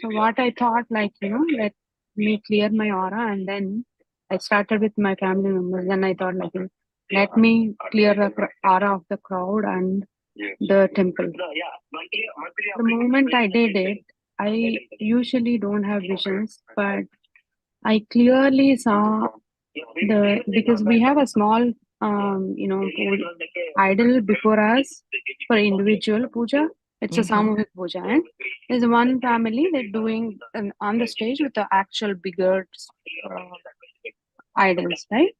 So what I thought, like, let me clear my aura, and then I started with my family members. Then I thought, like, let me clear the aura of the crowd and the temple. The moment I did it, I usually don't have visions, but I clearly saw because we have a small idol before us for individual puja. It's a Samuhik puja, and there's one family they're doing on the stage with the actual bigger idols, right?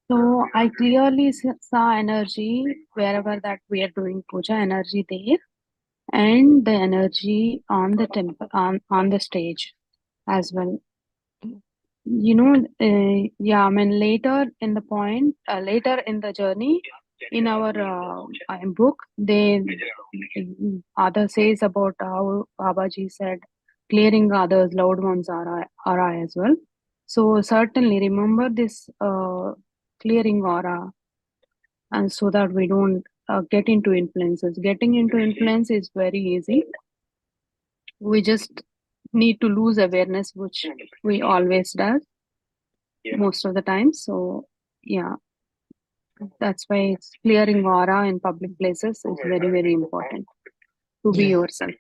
So I clearly saw energy wherever that we are doing puja, energy there, and the energy on the temple on the stage as well. I mean, later in the journey, in our book, other says about how Babaji said, clearing others, loved ones aura as well. So certainly remember this clearing aura, and so that we don't get into influences. Getting into influence is very easy. We just need to lose awareness, which we always does most of the time. So yeah, that's why it's clearing aura in public places is very, very important to be yourself.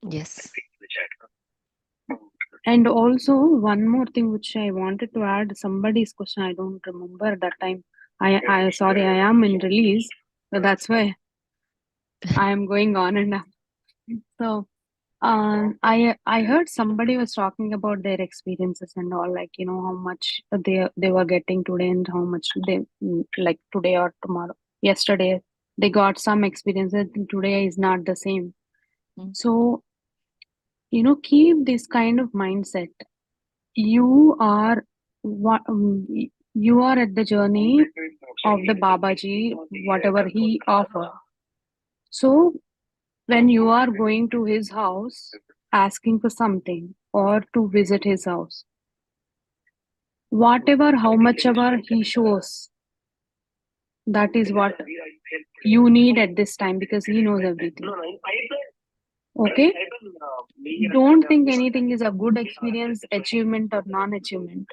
Yes. And also one more thing which I wanted to add, somebody's question, I don't remember that time. I sorry, I am in release, so that's why I am going on and on. So I heard somebody was talking about their experiences and all, like, how much they were getting today and how much they like today or tomorrow. Yesterday they got some experiences, today is not the same. So keep this kind of mindset. You are at the journey of the Babaji, whatever he offer. So when you are going to his house asking for something or to visit his house, whatever, how much ever he shows, that is what you need at this time, because he knows everything. Okay? Don't think anything is a good experience, achievement or non-achievement.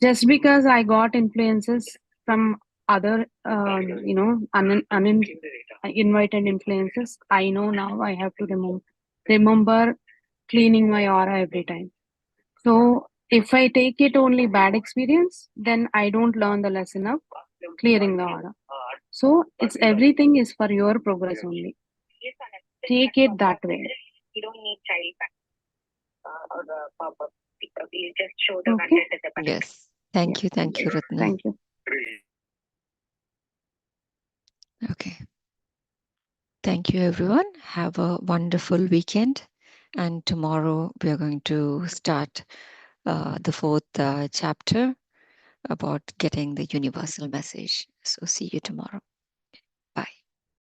Just because I got influences from other, uninvited influences, I know now I have to remember cleaning my aura every time. So if I take it only bad experience, then I don't learn the lesson of clearing the aura. So it's everything is for your progress only. Take it that way. You don't need child or the pop-up. We just show the magnet at the back. Yes. Thank you, Ratna. Thank you. Okay. Thank you, everyone. Have a wonderful weekend. And tomorrow we are going to start the fourth chapter about getting the universal message. So see you tomorrow.